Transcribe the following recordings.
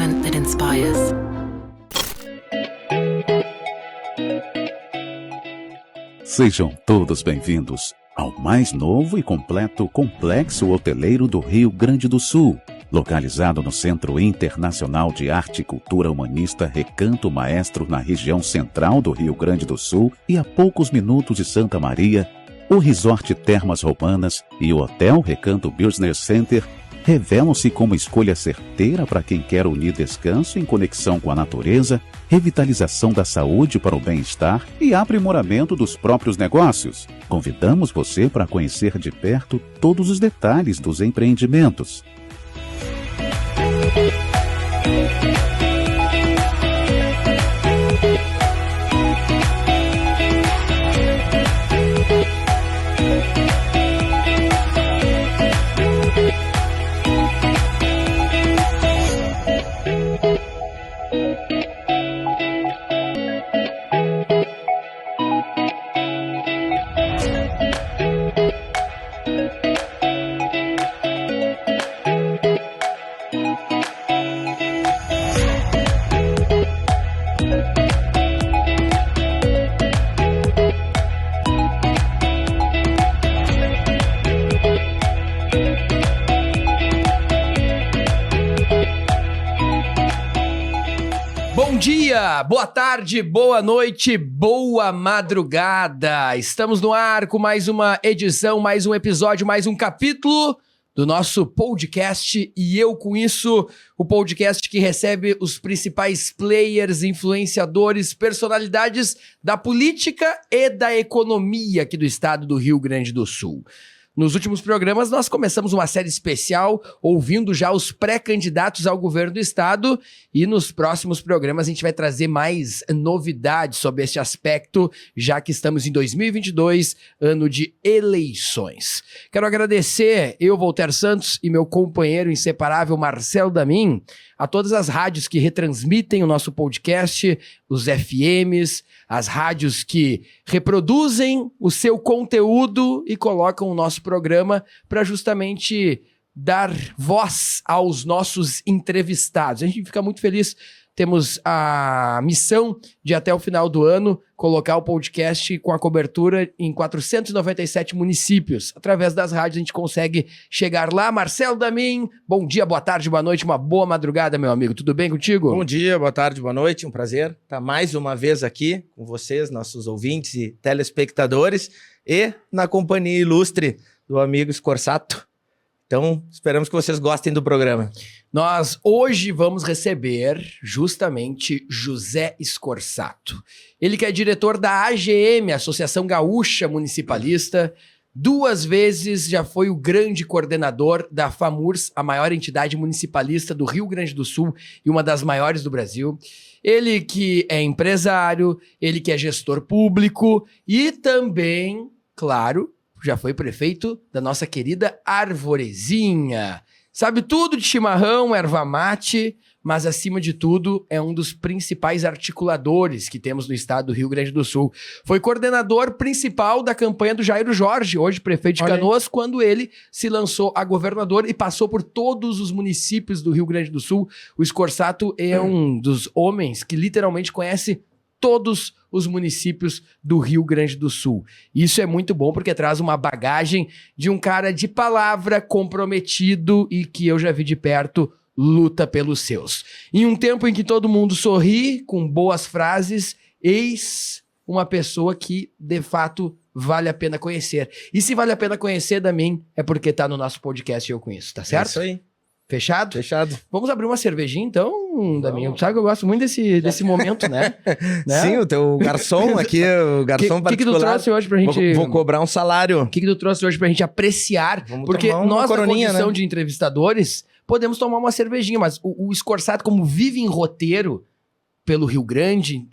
entertainment that inspires. Sejam todos bem-vindos ao mais novo e completo complexo hoteleiro do Rio Grande do Sul, localizado no Centro Internacional de Arte e Cultura Humanista Recanto Maestro, na região central do Rio Grande do Sul e a poucos minutos de Santa Maria. O Resort Termas Romanas e o Hotel Recanto Business Center revelam-se como escolha certeira para quem quer unir descanso em conexão com a natureza, revitalização da saúde para o bem-estar e aprimoramento dos próprios negócios. Convidamos você para conhecer de perto todos os detalhes dos empreendimentos. Boa tarde, boa noite, boa madrugada. Estamos no ar com mais uma edição, mais um episódio, mais um capítulo do nosso podcast. E eu com isso, o podcast que recebe os principais players, influenciadores, personalidades da política e da economia aqui do estado do Rio Grande do Sul. Nos últimos programas, nós começamos uma série especial ouvindo já os pré-candidatos ao governo do estado e nos próximos programas a gente vai trazer mais novidades sobre esse aspecto, já que estamos em 2022, ano de eleições. Quero agradecer, eu, Voltaire Santos, e meu companheiro inseparável, Marcelo Damin, a todas as rádios que retransmitem o nosso podcast, os FMs, as rádios que reproduzem o seu conteúdo e colocam o nosso programa para justamente dar voz aos nossos entrevistados. A gente fica muito feliz. Temos a missão de, até o final do ano, colocar o podcast com a cobertura em 497 municípios. Através das rádios a gente consegue chegar lá. Marcelo Damin, bom dia, boa tarde, boa noite, uma boa madrugada, meu amigo. Tudo bem contigo? Bom dia, boa tarde, boa noite. Um prazer estar mais uma vez aqui com vocês, nossos ouvintes e telespectadores, e na companhia ilustre do amigo Scorsato. Então, esperamos que vocês gostem do programa. Nós hoje vamos receber justamente José Scorsato. Ele que é diretor da AGM, Associação Gaúcha Municipalista. 2 vezes já foi o grande coordenador da FAMURS, a maior entidade municipalista do Rio Grande do Sul e uma das maiores do Brasil. Ele que é empresário, ele que é gestor público e também, claro, já foi prefeito da nossa querida Arvorezinha. Sabe tudo de chimarrão, erva mate, mas acima de tudo é um dos principais articuladores que temos no estado do Rio Grande do Sul. Foi coordenador principal da campanha do Jairo Jorge, hoje prefeito de Canoas, quando ele se lançou a governador e passou por todos os municípios do Rio Grande do Sul. O Scorsato é um dos homens que literalmente conhece todos os municípios do Rio Grande do Sul. Isso é muito bom porque traz uma bagagem de um cara de palavra, comprometido e que eu já vi de perto, luta pelos seus. Em um tempo em que todo mundo sorri, com boas frases, eis uma pessoa que, de fato, vale a pena conhecer. E se vale a pena conhecer, Damin, é porque tá no nosso podcast e eu conheço, tá certo? É isso aí. Fechado? Fechado. Vamos abrir uma cervejinha, então, Damin? Sabe que eu gosto muito desse momento, né? Sim, o teu garçom aqui, o garçom particular. O que tu trouxe hoje pra gente... Vou cobrar um salário. O que tu trouxe hoje pra gente apreciar? Vamos porque nós, na condição, né, de entrevistadores, podemos tomar uma cervejinha, mas o Scorsato, como vive em roteiro pelo Rio Grande,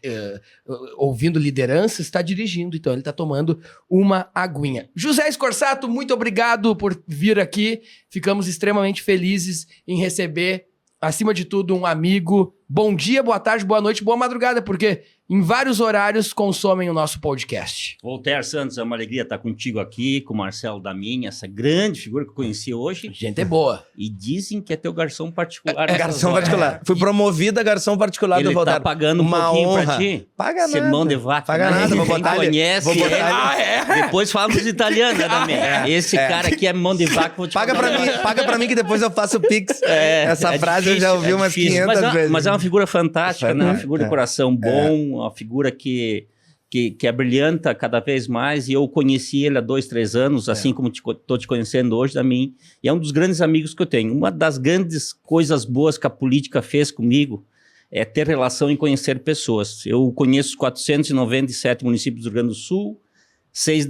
ouvindo lideranças, está dirigindo, então ele está tomando uma aguinha. José Scorsato, muito obrigado por vir aqui. Ficamos extremamente felizes em receber, acima de tudo, um amigo bom dia, boa tarde, boa noite, boa madrugada, porque em vários horários consomem o nosso podcast. Voltaire Santos, é uma alegria estar contigo aqui, com o Marcelo Damin, essa grande figura que eu conheci hoje. Gente é boa. E dizem que é teu garçom particular. Garçom particular. Fui promovido a garçom particular do Voltaire. Ele tá pagando uma pouquinho honra. pra ti? Paga nada. Sermão de vaca. Paga nada, vou botar Quem ele. conhece Vou botar ele. Depois fala dos italianos, né, Damin? Esse cara aqui é mão de vaca. Vou te Paga falar. paga pra mim que depois eu faço o Pix. Essa frase difícil, eu já ouvi umas difícil. 500 vezes. Mas é uma figura fantástica, né? Uma figura de coração bom, uma figura que abrilhanta cada vez mais, e eu conheci ele há 2, 3 anos, assim como estou te conhecendo hoje, Damin, e é um dos grandes amigos que eu tenho. Uma das grandes coisas boas que a política fez comigo é ter relação e conhecer pessoas. Eu conheço 497 municípios do Rio Grande do Sul, sei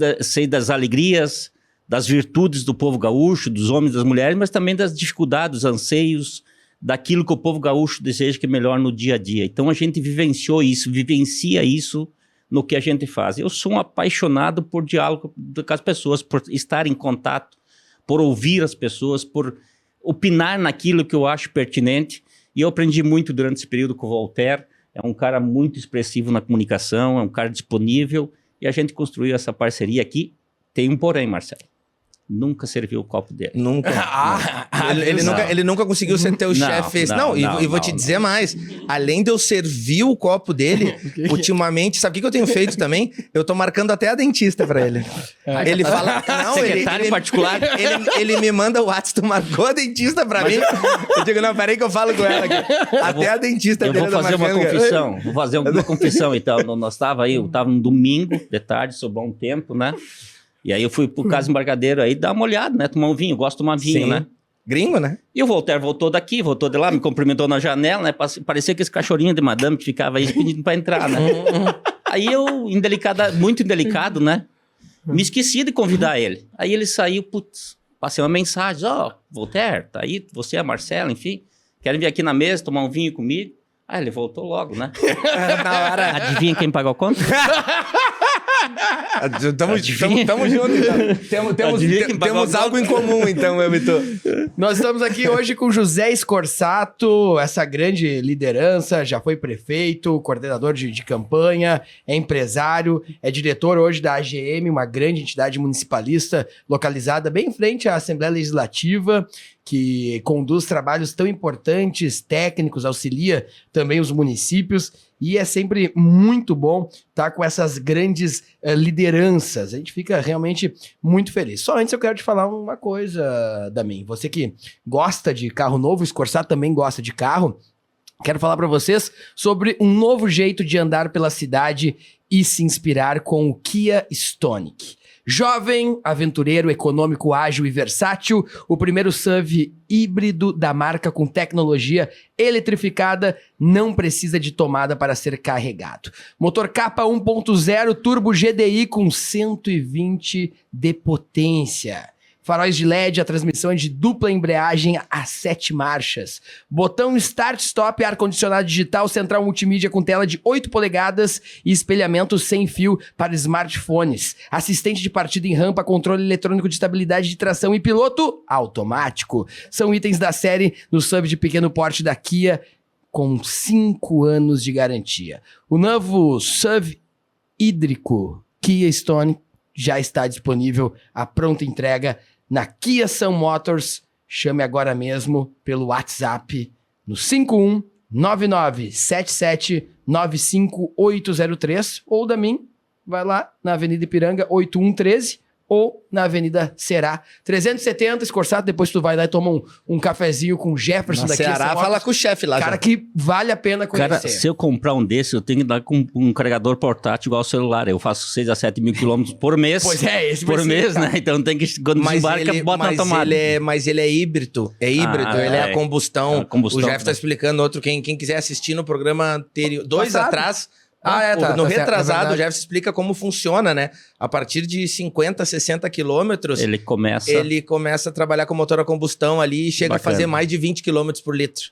das alegrias, das virtudes do povo gaúcho, dos homens e das mulheres, mas também das dificuldades, dos anseios, daquilo que o povo gaúcho deseja que é melhor no dia a dia. Então a gente vivencia isso no que a gente faz. Eu sou um apaixonado por diálogo com as pessoas, por estar em contato, por ouvir as pessoas, por opinar naquilo que eu acho pertinente. E eu aprendi muito durante esse período com o Voltaire. É um cara muito expressivo na comunicação, é um cara disponível, e a gente construiu essa parceria aqui. Tem um porém, Marcelo. Nunca serviu o copo dele. Nunca. Ele nunca conseguiu ser teu chefe. E vou te dizer mais. Além de eu servir o copo dele, ultimamente, sabe o que eu tenho feito também? Eu tô marcando até a dentista pra ele. Ele fala... Não, secretário em particular. Ele me manda o WhatsApp, tu marcou a dentista pra mim? Eu digo, não, peraí que eu falo com ela aqui. Até a dentista dele. Eu vou fazer uma confissão. Vou fazer uma confissão, então. Nós eu tava num domingo, de tarde, sobrou um tempo, né? E aí eu fui pro Casa Embarcadero aí dar uma olhada, né? Tomar um vinho, gosto de tomar vinho, né? Gringo, né? E o Voltaire voltou daqui, voltou de lá, me cumprimentou na janela, né? Parecia que esse cachorrinho de madame que ficava aí pedindo pra entrar, né? Aí eu, muito indelicado, né? Me esqueci de convidar ele. Aí ele saiu, putz, passei uma mensagem, Voltaire, tá aí, você, a Marcela, enfim, querem vir aqui na mesa, tomar um vinho comigo? Ah, ele voltou logo, né? Na hora. Adivinha quem pagou a conta? Tamo junto, então. Temos algo em comum, então, Vitor. Nós estamos aqui hoje com José Scorsato, essa grande liderança, já foi prefeito, coordenador de campanha, é empresário, é diretor hoje da AGM, uma grande entidade municipalista localizada bem em frente à Assembleia Legislativa, que conduz trabalhos tão importantes, técnicos, auxilia também os municípios, e é sempre muito bom estar com essas grandes lideranças. A gente fica realmente muito feliz. Só antes eu quero te falar uma coisa, Damin. Você que gosta de carro novo, o Scorsato também gosta de carro, quero falar para vocês sobre um novo jeito de andar pela cidade e se inspirar com o Kia Stonic. Jovem, aventureiro, econômico, ágil e versátil, o primeiro SUV híbrido da marca com tecnologia eletrificada não precisa de tomada para ser carregado. Motor capa 1.0 turbo GDI com 120 de potência. Faróis de LED, a transmissão é de dupla embreagem a 7 marchas. Botão Start-Stop, ar-condicionado digital, central multimídia com tela de 8 polegadas e espelhamento sem fio para smartphones. Assistente de partida em rampa, controle eletrônico de estabilidade de tração e piloto automático. São itens da série no SUV de pequeno porte da Kia com 5 anos de garantia. O novo SUV hídrico Kia Stonic já está disponível à pronta entrega na Kia Sun Motors. Chame agora mesmo pelo WhatsApp no 519977950803 ou da mim, vai lá na Avenida Ipiranga 8113 ou na Avenida Ceará 370, Scorsato. Depois tu vai lá e toma um cafezinho com o Jefferson daqui. Ceará, fala com o chefe lá. Cara, que vale a pena conhecer. Cara, se eu comprar um desse, eu tenho que dar com um carregador portátil igual ao celular. Eu faço 6 a 7 mil quilômetros por mês. Pois é, esse por mês, né? Então tem que, quando desembarca, bota na tomada. Mas ele é híbrido. Ele é a combustão. O Jeff tá explicando outro. Quem quiser assistir no programa anterior, 2 atrás... No retrasado, o Jeff explica como funciona, né? A partir de 50, 60 quilômetros, ele começa a trabalhar com motor a combustão ali e chega a fazer mais de 20 quilômetros por litro.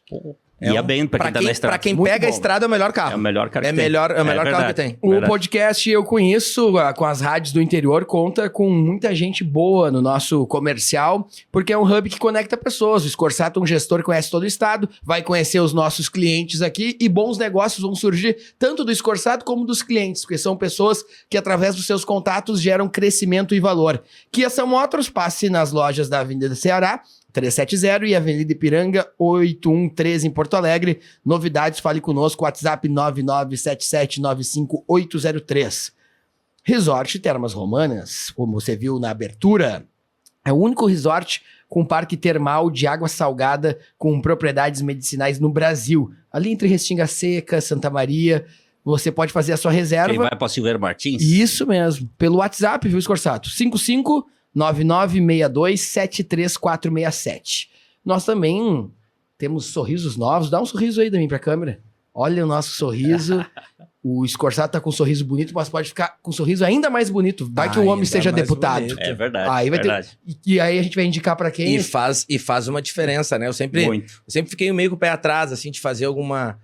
Ia bem pra quem tá na estrada. Pra quem Muito pega a bom. estrada, é o melhor carro. É o melhor carro que É tem. melhor carro verdade. que tem. O Verdade. podcast eu conheço, com as rádios do interior, conta com muita gente boa no nosso comercial, porque é um hub que conecta pessoas. O Scorsato, um gestor que conhece todo o estado, vai conhecer os nossos clientes aqui e bons negócios vão surgir tanto do Scorsato como dos clientes, porque são pessoas que, através dos seus contatos, geram crescimento e valor. Kia São Motors, passe nas lojas da Avenida Ceará, 370 e Avenida Ipiranga 813 em Porto Alegre. Novidades, fale conosco, WhatsApp 997795803. Resort Termas Romanas, como você viu na abertura, é o único resort com parque termal de água salgada com propriedades medicinais no Brasil. Ali entre Restinga Seca, Santa Maria, você pode fazer a sua reserva. Quem vai pra Silveira Martins? Isso mesmo, pelo WhatsApp, viu, Scorsato? 55992734467. Nós também temos sorrisos novos. Dá um sorriso aí, Damin, pra câmera. Olha o nosso sorriso. O Scorsato tá com um sorriso bonito, mas pode ficar com um sorriso ainda mais bonito. Vai que o homem Ainda seja mais deputado. bonito. É verdade. Aí vai verdade. E aí a gente vai indicar pra quem? E faz uma diferença, né? Eu sempre fiquei meio com o pé atrás, assim, de fazer alguma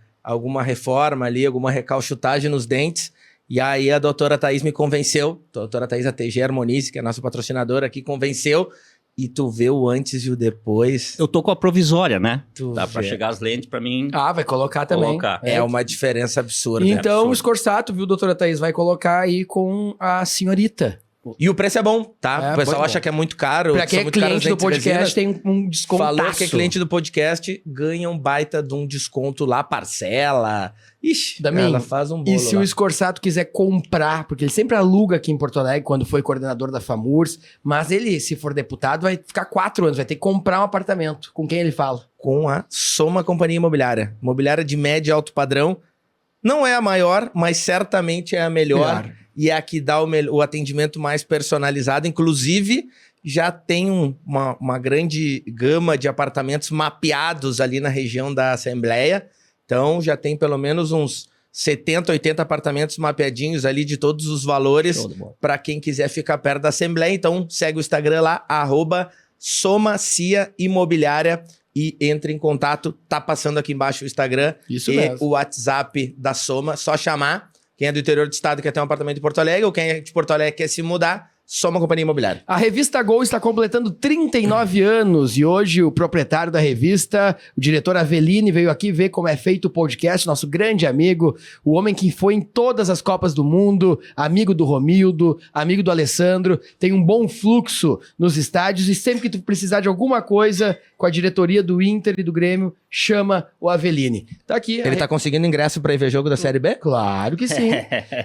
reforma ali, alguma recalchutagem nos dentes. E aí a doutora Thaís me convenceu, a doutora Thaís ATG Harmonize, que é a nossa patrocinadora aqui, convenceu. E tu vê o antes e o depois. Eu tô com a provisória, né? Tu Dá pra vê. chegar as lentes pra mim. Ah, vai colocar também. Colocar. É uma diferença absurda. Então, o absurdo. Scorsato, viu, doutora Thaís, vai colocar aí com a senhorita. E o preço é bom, tá? É, o pessoal bom. acha que é muito caro. Pra quem são é muito caros cliente do os dentes de podcast, resina. tem um desconto. Falou que é cliente do podcast, ganha um baita de um desconto lá, parcela. Ixi, Damin, ela faz um bolo E se lá. o Scorsato quiser comprar, porque ele sempre aluga aqui em Porto Alegre, quando foi coordenador da FAMURS, mas ele, se for deputado, vai ficar 4 anos, vai ter que comprar um apartamento. Com quem ele fala? Com a Soma Companhia Imobiliária. Imobiliária de médio e alto padrão. Não é a maior, mas certamente é a melhor. E é a que dá o atendimento mais personalizado. Inclusive, já tem uma grande gama de apartamentos mapeados ali na região da Assembleia. Então, já tem pelo menos uns 70, 80 apartamentos mapeadinhos ali de todos os valores para quem quiser ficar perto da Assembleia. Então, segue o Instagram lá, @Somacia Imobiliária e entre em contato. Tá passando aqui embaixo o Instagram Isso e mesmo. o WhatsApp da Soma. Só chamar. Quem é do interior do estado quer ter um apartamento em Porto Alegre ou quem é de Porto Alegre quer se mudar, Soma Companhia Imobiliária. A revista Gol está completando 39 anos e hoje o proprietário da revista, o diretor Aveline, veio aqui ver como é feito o podcast, nosso grande amigo, o homem que foi em todas as Copas do Mundo, amigo do Romildo, amigo do Alessandro, tem um bom fluxo nos estádios e sempre que tu precisar de alguma coisa com a diretoria do Inter e do Grêmio, chama o Aveline. Tá aqui. Ele tá conseguindo ingresso para ir ver jogo da Série B? Claro que sim.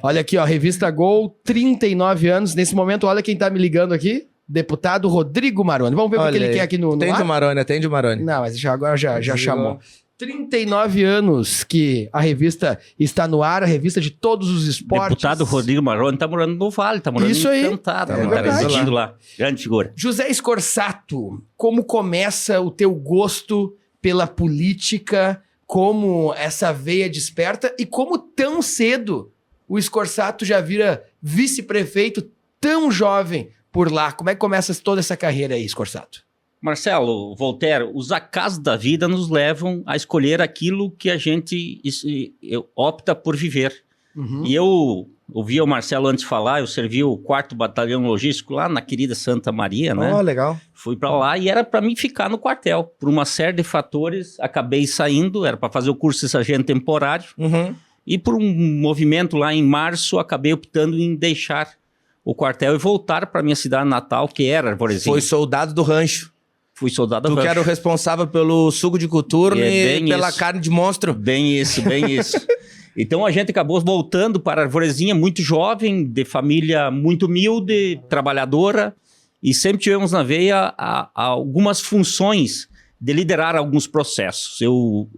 Olha aqui, ó, revista Gol, 39 anos. Nesse momento, olha quem tá me ligando aqui. Deputado Rodrigo Maroni. Vamos ver o que ele quer aqui no Atende ar? o Maroni, atende o Maroni. Não, mas agora já Desligou. chamou. 39 anos que a revista está no ar, a revista de todos os esportes. Deputado Rodrigo Maroni tá morando no Vale, tá morando Isso em aí. Encantado, É né, cara, verdade. residindo lá. Grande figura. José Scorsato, como começa o teu gosto pela política, como essa veia desperta e como tão cedo o Scorsato já vira vice-prefeito tão jovem por lá? Como é que começa toda essa carreira aí, Scorsato? Marcelo, Voltaire, os acasos da vida nos levam a escolher aquilo que a gente opta por viver. Uhum. E eu ouvi o Marcelo antes falar, eu servi o 4º Batalhão Logístico lá na querida Santa Maria, né? Oh, legal. Fui pra lá e era pra mim ficar no quartel. Por uma série de fatores, acabei saindo, era pra fazer o curso de sargento temporário. Uhum. E por um movimento lá em março, acabei optando em deixar o quartel e voltar pra minha cidade natal, que era Arvorezinha. Foi soldado do rancho. Fui soldado Tu do que era o rancho. responsável pelo suco de coturno É, e bem pela isso. carne de monstro. Bem isso, bem isso. Então a gente acabou voltando para Arvorezinha muito jovem, de família muito humilde, trabalhadora, e sempre tivemos na veia algumas funções de liderar alguns processos. Eu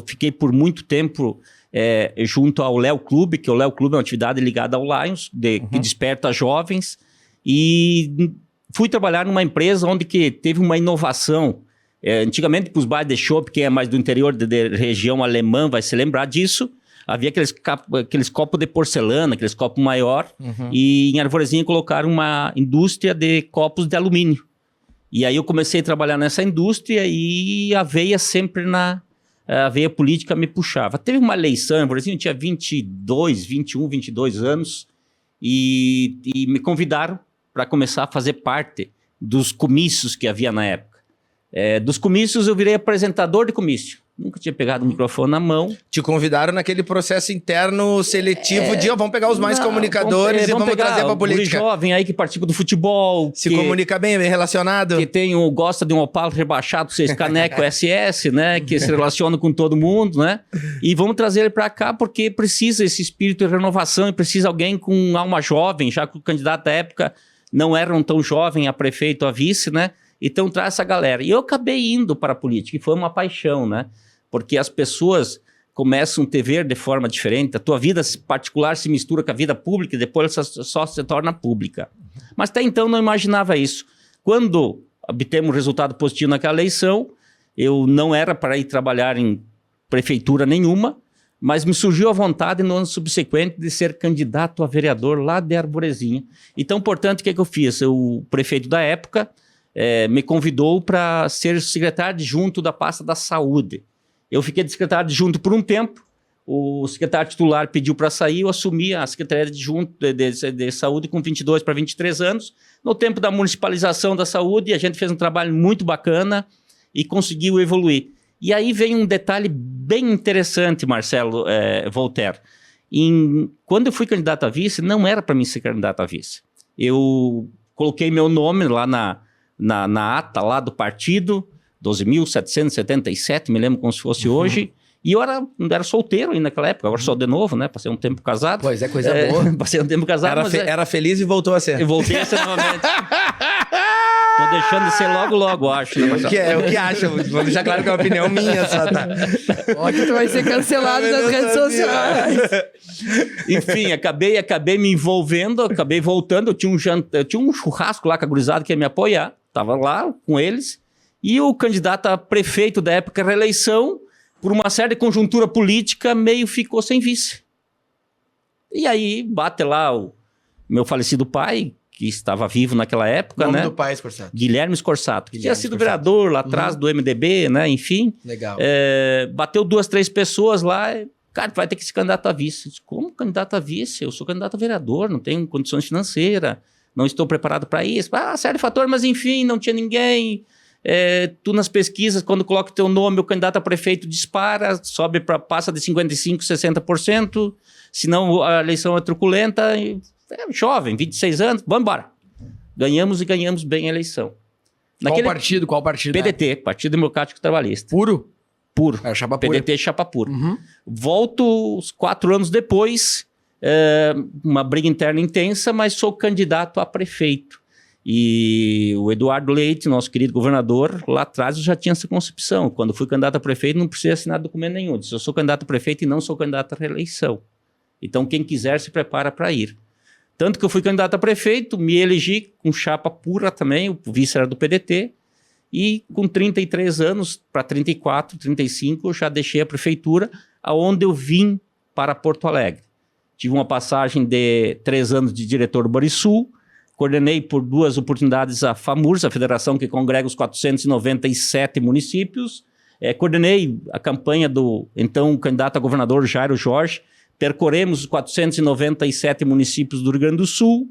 fiquei por muito tempo junto ao Léo Clube, que o Léo Clube é uma atividade ligada ao Lions, que desperta jovens, e fui trabalhar numa empresa onde que teve uma inovação. Antigamente, para os bares de chopp, quem é mais do interior de região alemã vai se lembrar disso, havia aqueles copos de porcelana, aqueles copos maior, e em Arvorezinha colocaram uma indústria de copos de alumínio. E aí eu comecei a trabalhar nessa indústria e a veia sempre a veia política me puxava. Teve uma eleição, por exemplo, eu tinha 22 anos, e me convidaram para começar a fazer parte dos comícios que havia na época. Dos comícios eu virei apresentador de comício. Nunca tinha pegado o microfone na mão. Te convidaram naquele processo interno seletivo de vamos pegar os mais comunicadores e vamos trazer para a política. Um jovem aí que participa do futebol. Se comunica bem, bem relacionado. Que gosta de um Opala rebaixado, 6 caneco SS, né? Que se relaciona com todo mundo, né? E vamos trazer ele para cá porque precisa esse espírito de renovação e precisa alguém com alma jovem, já que o candidato da época não era tão jovem a prefeito, a vice, né? Então traz essa galera. E eu acabei indo para a política e foi uma paixão, né? Porque as pessoas começam a te ver de forma diferente, a tua vida particular se mistura com a vida pública e depois ela só se torna pública. Mas até então não imaginava isso. Quando obtemos um resultado positivo naquela eleição, eu não era para ir trabalhar em prefeitura nenhuma, mas me surgiu a vontade no ano subsequente de ser candidato a vereador lá de Arvorezinha. Então, portanto, o que eu fiz? O prefeito da época me convidou para ser secretário adjunto da pasta da saúde. Eu fiquei de secretário adjunto por um tempo, o secretário titular pediu para sair, eu assumi a secretaria adjunto de saúde com 22 para 23 anos. No tempo da municipalização da saúde, a gente fez um trabalho muito bacana e conseguiu evoluir. E aí vem um detalhe bem interessante, Marcelo Voltaire. Quando eu fui candidato a vice, não era para mim ser candidato a vice. Eu coloquei meu nome lá na ata lá do partido, 12.777, me lembro como se fosse hoje. E eu era solteiro ainda naquela época, agora sou de novo, né? Passei um tempo casado. Pois é, coisa boa. Passei um tempo casado. Era feliz e voltou a ser. Eu voltei a ser novamente. Tô deixando de ser logo, acho. Né? O que acha? Vou deixar claro que é uma opinião minha só, tá? Olha que tu vai ser cancelado nas redes sociais. Enfim, acabei me envolvendo, acabei voltando. Eu tinha um churrasco lá com a gurizada que ia me apoiar. Tava lá com eles. E o candidato a prefeito da época, reeleição, por uma certa conjuntura política, meio ficou sem vice. E aí bate lá o meu falecido pai, que estava vivo naquela época, nome né? do pai, Scorsato. Guilherme Scorsato, que tinha sido vereador lá atrás do MDB, né? Enfim. Legal. Bateu 2, 3 pessoas lá. Cara, tu vai ter que ser candidato a vice. Eu disse, como candidato a vice? Eu sou candidato a vereador, não tenho condições financeiras, não estou preparado para isso. Série de fatores, mas enfim, não tinha ninguém. Tu nas pesquisas, quando coloca o teu nome, o candidato a prefeito dispara, passa de 55%, 60%, senão a eleição é truculenta. Jovem, 26 anos, vamos embora. Ganhamos e ganhamos bem a eleição. Qual partido? PDT, Partido Democrático Trabalhista. Puro? Puro. Chapa pura. PDT, chapa pura. Volto 4 anos depois, uma briga interna intensa, mas sou candidato a prefeito. E o Eduardo Leite, nosso querido governador, lá atrás eu já tinha essa concepção. Quando fui candidato a prefeito, não precisa assinar documento nenhum. Eu disse, eu sou candidato a prefeito e não sou candidato à reeleição. Então, quem quiser se prepara para ir. Tanto que eu fui candidato a prefeito, me elegi com chapa pura também, o vice era do PDT, e com 33 anos para 34, 35, eu já deixei a prefeitura, aonde eu vim para Porto Alegre. Tive uma passagem de 3 anos de diretor do Banrisul, coordenei por 2 oportunidades a FAMURS, a federação que congrega os 497 municípios, coordenei a campanha do então candidato a governador Jairo Jorge, percorremos os 497 municípios do Rio Grande do Sul,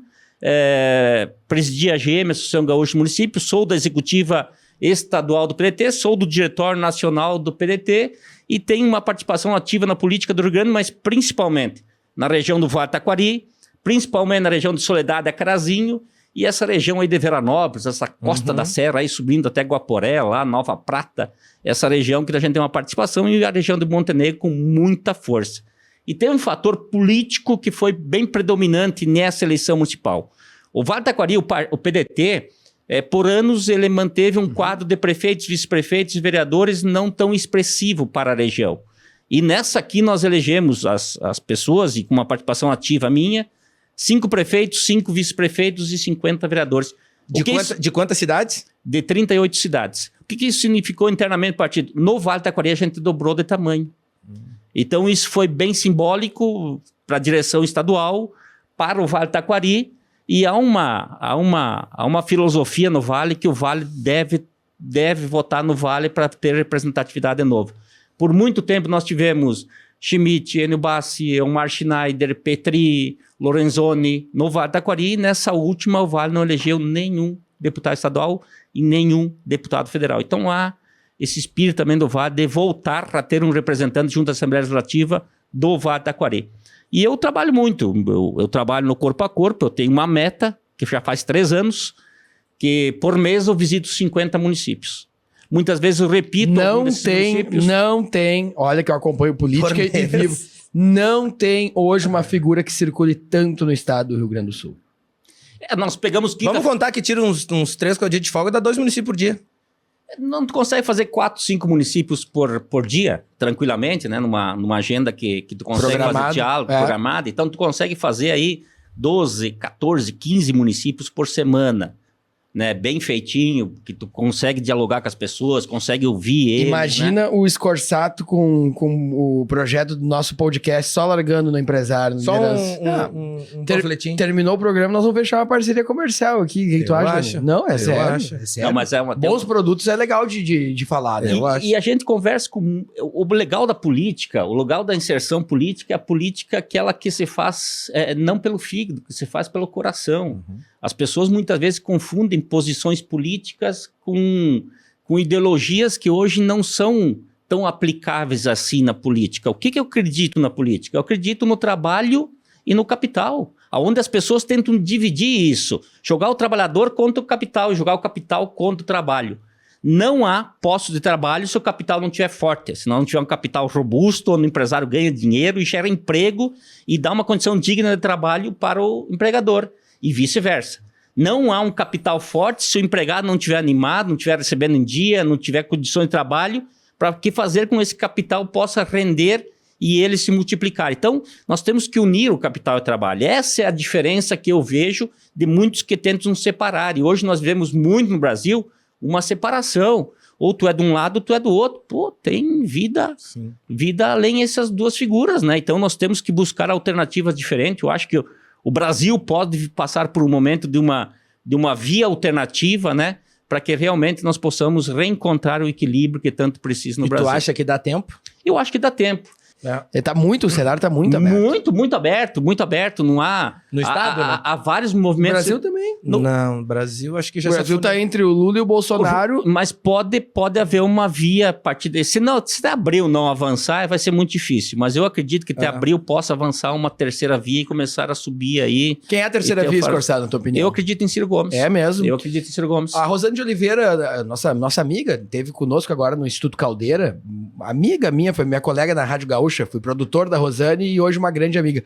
presidi a AGM, Associação Gaúcha de Municípios, sou da executiva estadual do PDT, sou do diretório nacional do PDT e tenho uma participação ativa na política do Rio Grande, mas principalmente na região do Vale Taquari, principalmente na região de Soledade, Carazinho, e essa região aí de Veranópolis, essa costa da serra aí subindo até Guaporé, lá Nova Prata, essa região que a gente tem uma participação, e a região de Montenegro com muita força. E tem um fator político que foi bem predominante nessa eleição municipal. O Vale Taquari, o PDT, por anos ele manteve um quadro de prefeitos, vice-prefeitos e vereadores não tão expressivo para a região. E nessa aqui nós elegemos as pessoas, e com uma participação ativa minha, 5 prefeitos, 5 vice-prefeitos e 50 vereadores. De quantas cidades? De 38 cidades. O que isso significou internamente no partido? No Vale Taquari a gente dobrou de tamanho. Então isso foi bem simbólico para a direção estadual, para o Vale Taquari, e há uma filosofia no Vale que o Vale deve votar no Vale para ter representatividade de novo. Por muito tempo nós tivemos Schmidt, Enio Bassi, Elmar Schneider, Petri, Lorenzoni, no Vale do Taquari. Nessa última, o Vale não elegeu nenhum deputado estadual e nenhum deputado federal. Então há esse espírito também do Vale de voltar a ter um representante junto à Assembleia Legislativa do Vale do Taquari. E eu trabalho muito, eu trabalho no corpo a corpo, eu tenho uma meta, que já faz 3 anos, que por mês eu visito 50 municípios. Muitas vezes eu repito... Não tem, olha que eu acompanho política e vivo, não tem hoje uma figura que circule tanto no estado do Rio Grande do Sul. Nós pegamos... Vamos contar que tira uns 3, 4 dias de folga, dá 2 municípios por dia. Não tu consegue fazer 4, 5 municípios por dia, tranquilamente, né? Numa agenda que tu consegue fazer diálogo, programado. Então, tu consegue fazer aí 12, 14, 15 municípios por semana, né? Bem feitinho, que tu consegue dialogar com as pessoas, consegue ouvir eles. Imagina, né? O Scorsato com o projeto do nosso podcast só largando no empresário. No só um panfletinho. Terminou o programa, nós vamos fechar uma parceria comercial aqui. O que tu acha? Acho. Não, é sério. Acho. É sério. Não, mas bons produtos é legal de falar, né? E a gente conversa com... O legal da política, o legal da inserção política é a política aquela que se faz não pelo fígado, que se faz pelo coração. Uhum. As pessoas muitas vezes confundem posições políticas com ideologias que hoje não são tão aplicáveis assim na política. O que eu acredito na política? Eu acredito no trabalho e no capital, onde as pessoas tentam dividir isso, jogar o trabalhador contra o capital e jogar o capital contra o trabalho. Não há posto de trabalho se o capital não estiver forte, se não tiver um capital robusto, onde o empresário ganha dinheiro e gera emprego e dá uma condição digna de trabalho para o empregador. E vice-versa. Não há um capital forte se o empregado não estiver animado, não estiver recebendo em dia, não tiver condições de trabalho, para que fazer com que esse capital possa render e ele se multiplicar. Então, nós temos que unir o capital e o trabalho. Essa é a diferença que eu vejo de muitos que tentam separar. E hoje nós vemos muito no Brasil uma separação. Ou tu é de um lado, ou tu é do outro. Pô, tem vida além dessas duas figuras, né? Então, nós temos que buscar alternativas diferentes. Eu acho que o Brasil pode passar por um momento de uma via alternativa, né? Para que realmente nós possamos reencontrar o equilíbrio que tanto precisa no Brasil. E tu acha que dá tempo? Eu acho que dá tempo. O cenário está muito aberto. Muito aberto. Não há... No estado, né? Há vários movimentos... No Brasil também. Não, no Brasil acho que já... O Brasil está entre o Lula e o Bolsonaro. Mas pode haver uma via a partir desse... Se abril não avançar, vai ser muito difícil. Mas eu acredito que até abril possa avançar uma terceira via e começar a subir aí. Quem é a terceira via, Scorsato, na tua opinião? Eu acredito em Ciro Gomes. É mesmo? Eu acredito em Ciro Gomes. A Rosane de Oliveira, nossa amiga, esteve conosco agora no Instituto Caldeira. Amiga minha, foi minha colega na Rádio Gaúcha, fui produtor da Rosane e hoje uma grande amiga.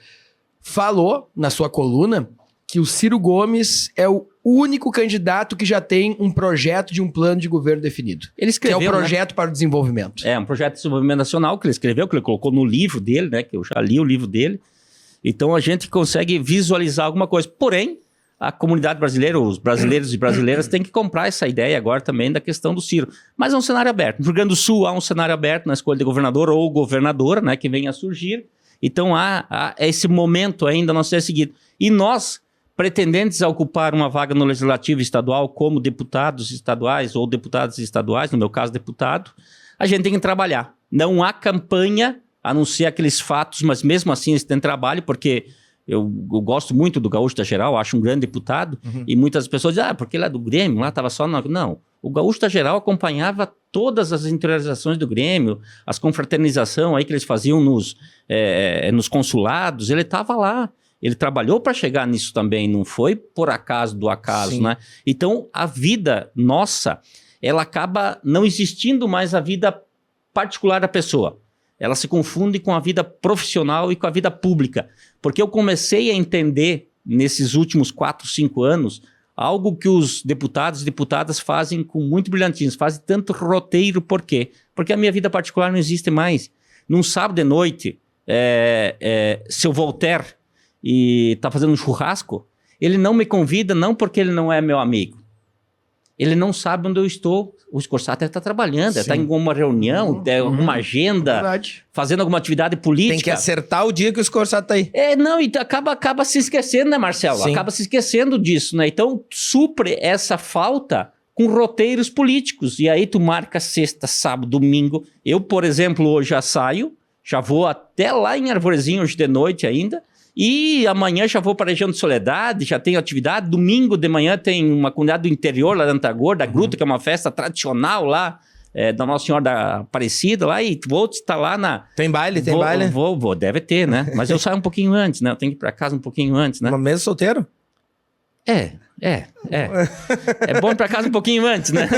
Falou na sua coluna que o Ciro Gomes é o único candidato que já tem um projeto de um plano de governo definido. Ele escreveu, que é o projeto para o desenvolvimento. É um projeto de desenvolvimento nacional que ele escreveu, que ele colocou no livro dele, né? Que eu já li o livro dele. Então a gente consegue visualizar alguma coisa. Porém, a comunidade brasileira, os brasileiros e brasileiras têm que comprar essa ideia agora também da questão do Ciro. Mas é um cenário aberto. No Rio Grande do Sul há um cenário aberto na escolha de governador ou governadora, né, que venha a surgir. Então há esse momento ainda não ser seguido. E nós, pretendentes a ocupar uma vaga no Legislativo Estadual como deputados estaduais ou deputadas estaduais, no meu caso deputado, a gente tem que trabalhar. Não há campanha, a não ser aqueles fatos, mas mesmo assim eles têm trabalho, porque... Eu gosto muito do Gaúcho da Geral, acho um grande deputado, e muitas pessoas dizem, porque ele é do Grêmio, lá estava só... Não, o Gaúcho da Geral acompanhava todas as interiorizações do Grêmio, as confraternizações aí que eles faziam nos consulados, ele estava lá. Ele trabalhou para chegar nisso também, não foi por acaso do acaso, Sim. né? Então, a vida nossa, ela acaba não existindo mais a vida particular da pessoa. Ela se confunde com a vida profissional e com a vida pública. Porque eu comecei a entender, nesses últimos 4, 5 anos, algo que os deputados e deputadas fazem com muito brilhantismo, fazem tanto roteiro. Por quê? Porque a minha vida particular não existe mais. Num sábado de noite, seu Voltaire está fazendo um churrasco, ele não me convida, não porque ele não é meu amigo. Ele não sabe onde eu estou. O Scorsato está trabalhando, está em alguma reunião, alguma agenda, fazendo alguma atividade política. Tem que acertar o dia que o Scorsato está aí. E acaba se esquecendo, né, Marcelo? Sim. Acaba se esquecendo disso, né? Então, supre essa falta com roteiros políticos. E aí tu marca sexta, sábado, domingo. Eu, por exemplo, hoje já saio, já vou até lá em Arvorezinha, hoje de noite ainda, e amanhã já vou para a região de Soledade, já tenho atividade. Domingo de manhã tem uma comunidade do interior lá da Antagor, da Gruta, que é uma festa tradicional lá, da Nossa Senhora da Aparecida lá, e vou estar lá na... Tem baile, tem baile? Vou, deve ter, né? Mas eu saio um pouquinho antes, né? Eu tenho que ir para casa um pouquinho antes, né? Mas mesmo solteiro? É bom ir para casa um pouquinho antes, né?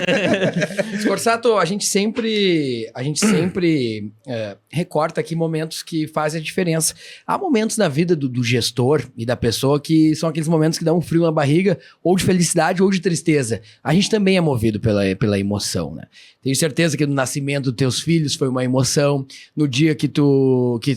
Scorsato, a gente sempre recorta aqui momentos que fazem a diferença. Há momentos na vida do gestor e da pessoa que são aqueles momentos que dão um frio na barriga, ou de felicidade ou de tristeza. A gente também é movido pela emoção, né? Tenho certeza que no nascimento dos teus filhos foi uma emoção. No dia que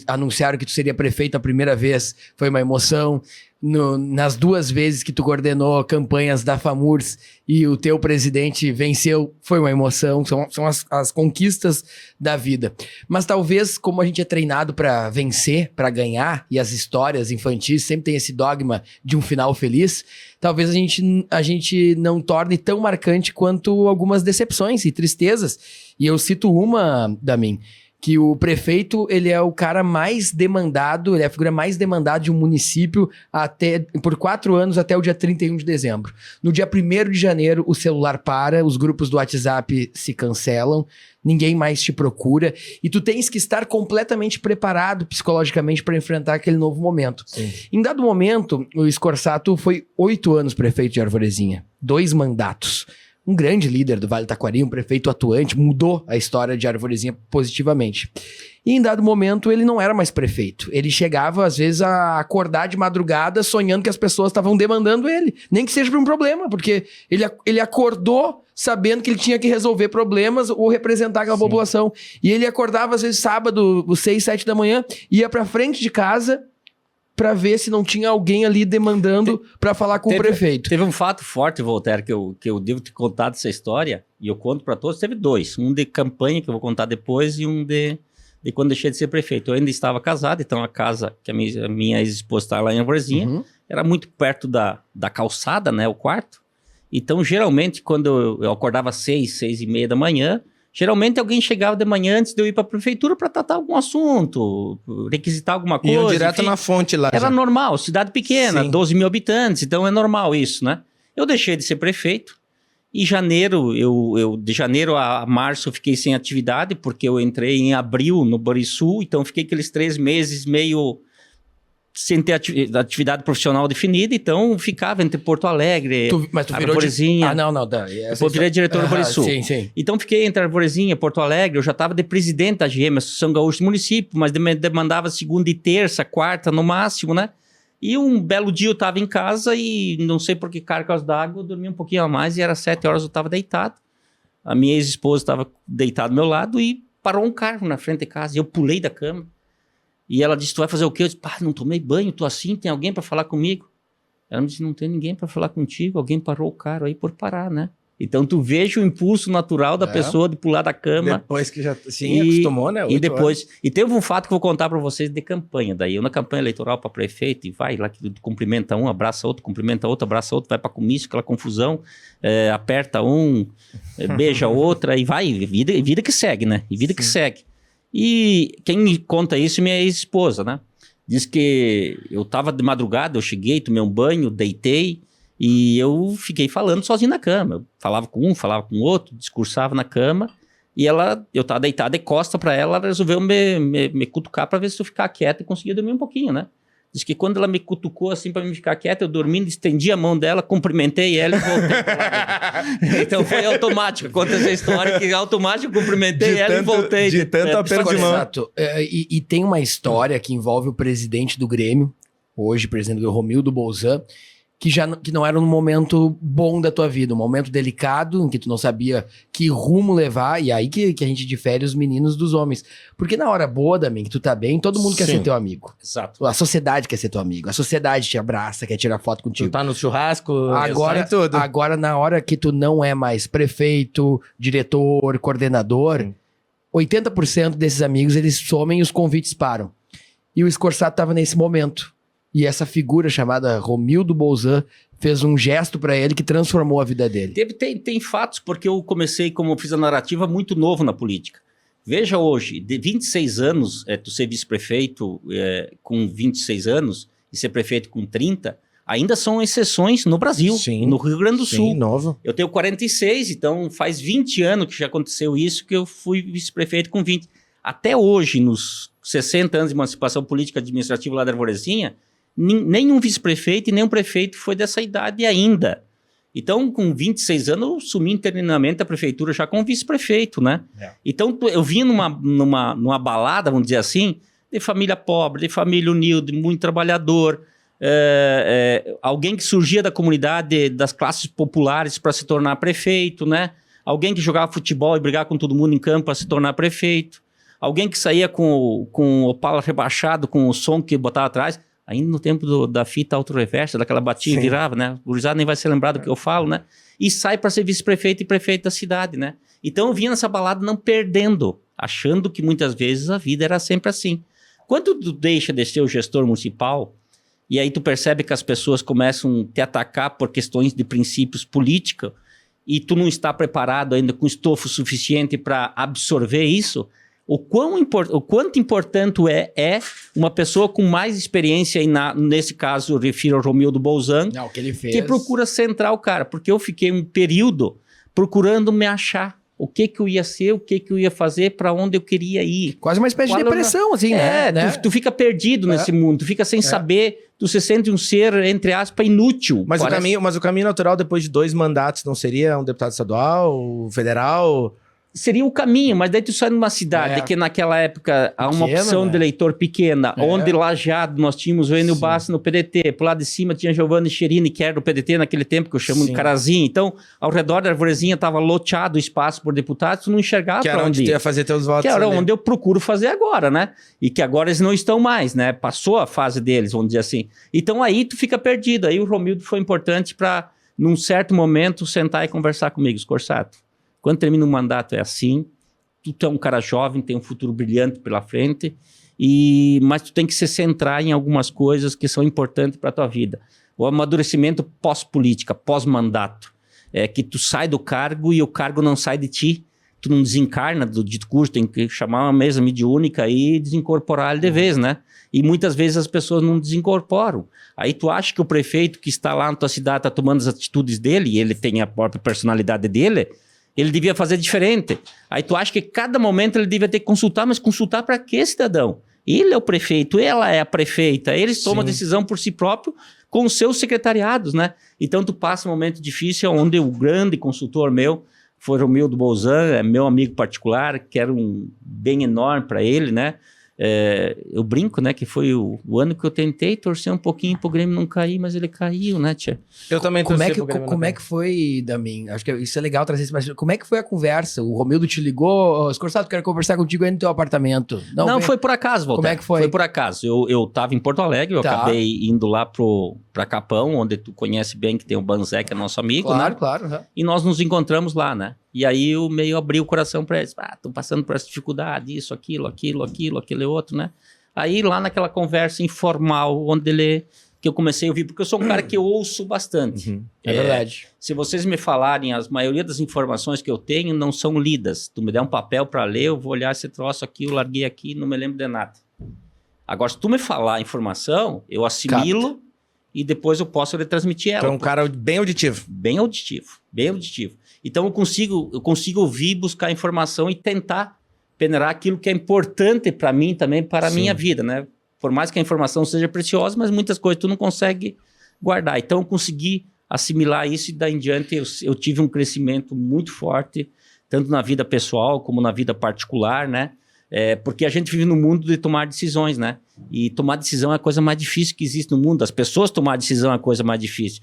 anunciaram que tu seria prefeito a primeira vez, foi uma emoção. Nas 2 vezes que tu coordenou campanhas da FAMURS e o teu presidente venceu, foi uma emoção, são as conquistas da vida. Mas talvez, como a gente é treinado para vencer, para ganhar, e as histórias infantis sempre tem esse dogma de um final feliz, talvez a gente não torne tão marcante quanto algumas decepções e tristezas. E eu cito uma, Damin, que o prefeito, ele é o cara mais demandado, ele é a figura mais demandada de um município por 4 anos até o dia 31 de dezembro. No dia 1º de janeiro, o celular para, os grupos do WhatsApp se cancelam, ninguém mais te procura, e tu tens que estar completamente preparado psicologicamente para enfrentar aquele novo momento. Sim. Em dado momento, o Scorsato foi 8 anos prefeito de Arvorezinha, 2 mandatos. Um grande líder do Vale do Taquari, um prefeito atuante, mudou a história de Arvorezinha positivamente. E em dado momento, ele não era mais prefeito. Ele chegava, às vezes, a acordar de madrugada sonhando que as pessoas estavam demandando ele. Nem que seja por um problema, porque ele acordou sabendo que ele tinha que resolver problemas ou representar aquela população. E ele acordava, às vezes, sábado, às 6, 7 da manhã, ia pra frente de casa para ver se não tinha alguém ali demandando para falar com o prefeito. Teve um fato forte, Voltaire, que eu devo ter contado essa história, e eu conto para todos. Teve 2, um de campanha, que eu vou contar depois, e um de quando deixei de ser prefeito. Eu ainda estava casado, então a casa que a minha ex-esposa estava lá em Arvorezinha, era muito perto da calçada, né, o quarto. Então, geralmente, quando eu acordava às 6, 6:30 da manhã, geralmente alguém chegava de manhã antes de eu ir para a prefeitura para tratar algum assunto, requisitar alguma coisa. Iam direto na fonte lá. Era normal, cidade pequena, Sim. 12 mil habitantes, então é normal isso, né? Eu deixei de ser prefeito. Em janeiro, de janeiro a março eu fiquei sem atividade, porque eu entrei em abril no Borisul, então fiquei aqueles 3 meses meio sem ter atividade profissional definida, então ficava entre Porto Alegre, Mas tu virou Arvorezinha. Eu virei diretor do Borisul. Sim. Então fiquei entre Arvorezinha e Porto Alegre, eu já estava de presidente da AGM, Associação Gaúcha do Município, mas demandava segunda e terça, quarta no máximo, né? E um belo dia eu estava em casa e não sei por que cargas d'água, eu dormi um pouquinho a mais e era 7 horas eu estava deitado. A minha ex-esposa estava deitada ao meu lado e parou um carro na frente de casa e eu pulei da cama. E ela disse, tu vai fazer o quê? Eu disse, não tomei banho, tô assim, tem alguém para falar comigo? Ela me disse, não tem ninguém para falar contigo, alguém parou o carro aí por parar, né? Então tu veja o impulso natural da pessoa de pular da cama. Depois que já acostumou, né? E depois. E teve um fato que eu vou contar para vocês de campanha. Daí eu na campanha eleitoral para prefeito, e vai lá, que cumprimenta um, abraça outro, cumprimenta outro, abraça outro, vai para comício, aquela confusão, aperta um, beija outra, e vai, vida que segue, né? E vida que segue. E quem me conta isso é minha ex-esposa, né? Diz que eu tava de madrugada, eu cheguei, tomei um banho, deitei, e eu fiquei falando sozinho na cama. Eu falava com um, falava com o outro, discursava na cama, e eu tava deitado de costa pra ela, ela resolveu me cutucar pra ver se eu ficar quieto e conseguia dormir um pouquinho, né? Diz que quando ela me cutucou assim pra me ficar quieto, eu dormindo, estendi a mão dela, cumprimentei ela e voltei pra lá. Então foi automático. Conta essa história que automático eu cumprimentei ela e voltei. De tanto aperto de mão. Exato. E tem uma história que envolve o presidente do Grêmio, hoje presidente do Romildo Bolzan, que não era um momento bom da tua vida, um momento delicado, em que tu não sabia que rumo levar, e aí que a gente difere os meninos dos homens. Porque na hora boa, Damin, que tu tá bem, todo mundo quer ser teu amigo. Exato. A sociedade quer ser teu amigo, a sociedade te abraça, quer tirar foto contigo. Tu tá no churrasco, agora na hora que tu não é mais prefeito, diretor, coordenador, 80% desses amigos, eles somem e os convites param. E o Scorsato tava nesse momento. E essa figura chamada Romildo Bolzan fez um gesto pra ele que transformou a vida dele? Tem fatos, porque eu comecei, como eu fiz a narrativa, muito novo na política. Veja hoje, de 26 anos, tu ser vice-prefeito com 26 anos e ser prefeito com 30, ainda são exceções no Brasil, Sim, no Rio Grande do Sul. Novo. Eu tenho 46, então faz 20 anos que já aconteceu isso, que eu fui vice-prefeito com 20. Até hoje, nos 60 anos de emancipação política administrativa lá da Arvorezinha, nenhum vice-prefeito e nenhum prefeito foi dessa idade ainda. Então, com 26 anos, eu assumi interinamente a prefeitura já como vice-prefeito, né? Então, eu vim numa balada, vamos dizer assim, de família pobre, de família humilde, muito trabalhador, alguém que surgia da comunidade, das classes populares para se tornar prefeito, né? Alguém que jogava futebol e brigava com todo mundo em campo para se tornar prefeito. Alguém que saía com o Opala rebaixado, com o som que botava atrás, ainda no tempo da fita auto-reversa, daquela batia e virava, né? O gurizada nem vai se lembrar do que eu falo, né? E sai para ser vice-prefeito e prefeito da cidade, né? Então eu vinha nessa balada não perdendo, achando que muitas vezes a vida era sempre assim. Quando tu deixa de ser o gestor municipal, e aí tu percebe que as pessoas começam a te atacar por questões de princípios políticos, e tu não está preparado ainda com estofo suficiente para absorver isso, o quanto importante é uma pessoa com mais experiência, e nesse caso eu refiro ao Romildo Bolzan, Não, o que ele fez. que procura centrar o cara, porque eu fiquei um período procurando me achar, o que eu ia ser, o que eu ia fazer, para onde eu queria ir. Quase uma espécie de depressão, assim, né? Tu fica perdido nesse mundo, tu fica sem saber, tu se sente um ser, entre aspas, inútil. Mas o caminho natural depois de 2 mandatos não seria um deputado estadual, federal? Seria o caminho, mas daí tu sai numa cidade que naquela época há uma opção, né, de eleitor pequena, onde Lajeado nós tínhamos o Enio Bassi no PDT, pro lado de cima tinha Giovanni Cherini, que era do PDT naquele tempo, que eu chamo de Carazinho. Então, ao redor da Arvorezinha estava loteado o espaço por deputados, tu não enxergava para onde tu ia fazer teus votos. Que era onde eu procuro fazer agora, né? E que agora eles não estão mais, né? Passou a fase deles, vamos dizer assim. Então aí tu fica perdido. Aí o Romildo foi importante para, num certo momento, sentar e conversar comigo, Scorsato. Quando termina um mandato é assim, tu é um cara jovem, tem um futuro brilhante pela frente, mas tu tem que se centrar em algumas coisas que são importantes para a tua vida. O amadurecimento pós-política, pós-mandato, é que tu sai do cargo e o cargo não sai de ti, tu não desencarna do dito curso, tem que chamar uma mesa mediúnica e desincorporar ele de vez, né? E muitas vezes as pessoas não desincorporam. Aí tu acha que o prefeito que está lá na tua cidade está tomando as atitudes dele, e ele tem a própria personalidade dele, ele devia fazer diferente. Aí tu acha que cada momento ele devia ter que consultar, mas consultar para quê, cidadão? Ele é o prefeito, ela é a prefeita, eles tomam a decisão por si próprio com os seus secretariados, né? Então tu passa um momento difícil onde o grande consultor meu foi Romildo Bolzan, é meu amigo particular, quero um bem enorme para ele, né? Eu brinco, né, que foi o ano que eu tentei torcer um pouquinho pro Grêmio não cair, mas ele caiu, né, tia? Eu também torci pro Grêmio. Como é que foi, Damin? Acho que isso é legal trazer esse mais. Como é que foi a conversa? O Romildo te ligou, Scorsato, quero conversar contigo aí no teu apartamento. Não, foi por acaso, Walter. Como é que foi? Foi por acaso. Eu tava em Porto Alegre, eu acabei indo lá pra Capão, onde tu conhece bem que tem o Banzé, que é nosso amigo, claro, né? Claro, claro. E nós nos encontramos lá, né? E aí eu meio abri o coração para eles. Tô passando por essa dificuldade, isso, aquilo, aquele outro, né? Aí lá naquela conversa informal, que eu comecei a ouvir, porque eu sou um cara que eu ouço bastante. É verdade. Se vocês me falarem, a maioria das informações que eu tenho não são lidas. Tu me der um papel para ler, eu vou olhar esse troço aqui, eu larguei aqui, não me lembro de nada. Agora, se tu me falar a informação, eu assimilo e depois eu posso retransmitir ela. Então, um cara bem auditivo. Bem auditivo, bem auditivo. Então eu consigo ouvir, buscar informação e tentar peneirar aquilo que é importante para mim também, para a minha vida, né? Por mais que a informação seja preciosa, mas muitas coisas tu não consegue guardar. Então eu consegui assimilar isso e daí em diante eu tive um crescimento muito forte, tanto na vida pessoal como na vida particular, né? Porque a gente vive no mundo de tomar decisões, né? E tomar decisão é a coisa mais difícil que existe no mundo. As pessoas tomar decisão é a coisa mais difícil.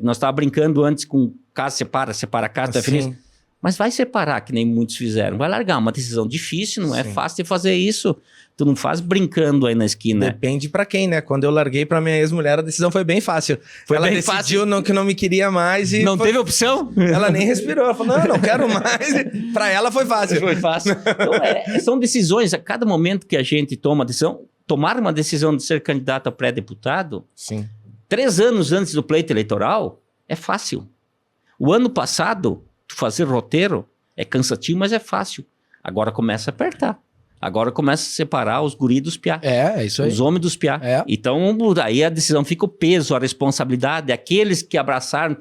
Nós estávamos brincando antes com casa separa casa, assim. Mas vai separar, que nem muitos fizeram. Vai largar uma decisão difícil, não é fácil de fazer isso. Tu não faz brincando aí na esquina. Depende pra quem, né? Quando eu larguei pra minha ex-mulher, a decisão foi bem fácil. Ela bem decidiu que não me queria mais e... Não teve opção? Ela nem respirou. Ela falou, não quero mais. Pra ela foi fácil. Foi fácil. Então, são decisões. A cada momento que a gente toma a decisão... Tomar uma decisão de ser candidato a pré-deputado... Sim. 3 anos antes do pleito eleitoral, é fácil. O ano passado, tu fazer roteiro é cansativo, mas é fácil. Agora começa a apertar. Agora começa a separar os guri dos piá. É isso aí. Os homens dos piá. É. Então, aí a decisão fica o peso, a responsabilidade. Aqueles que te abraçaram,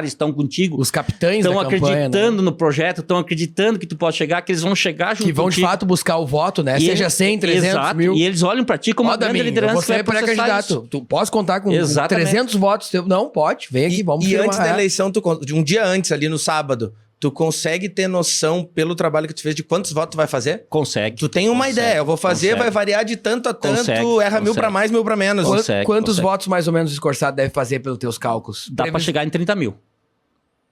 estão contigo. Os capitães Estão da campanha, acreditando né? no projeto, estão acreditando que tu pode chegar, que eles vão chegar junto Que vão de contigo. fato buscar o voto, né? E Seja 100, 300 exato, mil. E eles olham pra ti como uma grande liderança. Você é que vai processar pré-candidato. isso. Tu posso contar com Exatamente. 300 votos? Não, pode. Vem aqui, vamos E firmar. antes da eleição, de um dia antes, ali no sábado, tu consegue ter noção, pelo trabalho que tu fez, de quantos votos tu vai fazer? Consegue. Tu tem uma ideia, eu vou fazer, consegue. vai variar de tanto a tanto, Consegue, erra 1000 pra consegue. mais, 1000 pra menos. Quantos consegue. votos mais ou menos o Escorçado deve fazer pelos teus cálculos? Dá pra chegar em 30 mil.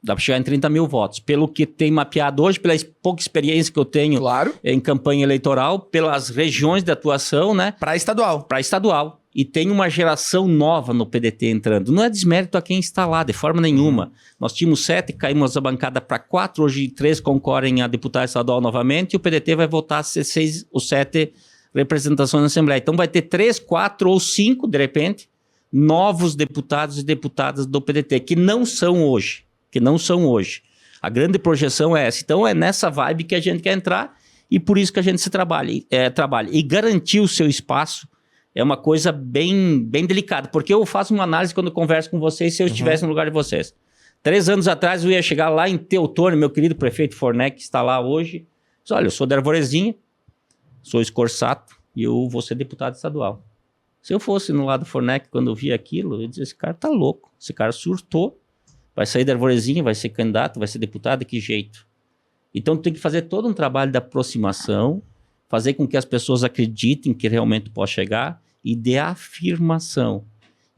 Dá pra chegar em 30 mil votos. Pelo que tem mapeado hoje, pela pouca experiência que eu tenho Claro. em campanha eleitoral, pelas regiões de atuação, né? Pra estadual. Para estadual. E tem uma geração nova no PDT entrando. Não é desmérito a quem está lá, de forma nenhuma. Nós tínhamos 7, caímos a bancada para 4, hoje 3 concorrem a deputado estadual novamente, e o PDT vai voltar a ser 6 ou 7 representações na Assembleia. Então vai ter 3, 4 ou 5, de repente, novos deputados e deputadas do PDT, que não são hoje. A grande projeção é essa. Então é nessa vibe que a gente quer entrar, e por isso que a gente trabalha. E garantir o seu espaço é uma coisa bem delicada, porque eu faço uma análise quando eu converso com vocês, se eu estivesse no lugar de vocês. 3 anos atrás eu ia chegar lá em Teutônio, meu querido prefeito Fornec, que está lá hoje. Diz, olha, eu sou da Arvorezinha, sou Escorçato e eu vou ser deputado estadual. Se eu fosse no lado do Fornec, quando eu via aquilo, eu dizia, esse cara tá louco, esse cara surtou, vai sair da Arvorezinha, vai ser candidato, vai ser deputado, de que jeito? Então tu tem que fazer todo um trabalho de aproximação, fazer com que as pessoas acreditem que realmente pode chegar e de afirmação.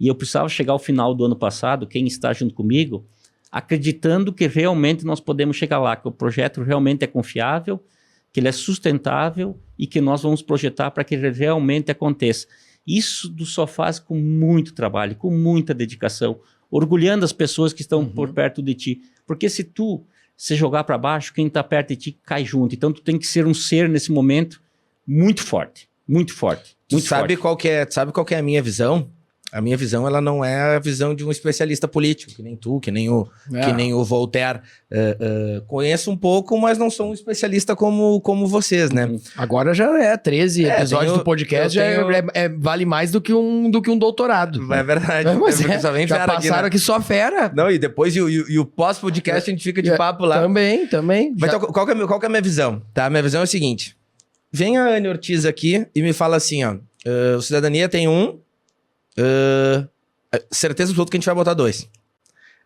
E eu precisava chegar ao final do ano passado, quem está junto comigo, acreditando que realmente nós podemos chegar lá, que o projeto realmente é confiável, que ele é sustentável e que nós vamos projetar para que ele realmente aconteça. Isso tu só faz com muito trabalho, com muita dedicação, orgulhando as pessoas que estão por perto de ti. Porque se tu se jogar para baixo, quem está perto de ti cai junto. Então tu tem que ser um ser nesse momento muito forte, muito forte. Muito Sabe forte. qual que é a minha visão? A minha visão, ela não é a visão de um especialista político, que nem tu, que nem o Voltaire. Conheço um pouco, mas não sou um especialista como vocês, né? Agora já é 13 episódios do podcast, vale mais do que um doutorado. É verdade. Mas Só vem já fera passaram aqui só fera. Não, e depois e o pós-podcast a gente fica de papo lá. Também. Mas então, qual que é a minha visão? Tá? A minha visão é o seguinte. Vem a Anne Ortiz aqui e me fala assim, ó. O Cidadania tem certeza absoluta que a gente vai botar 2.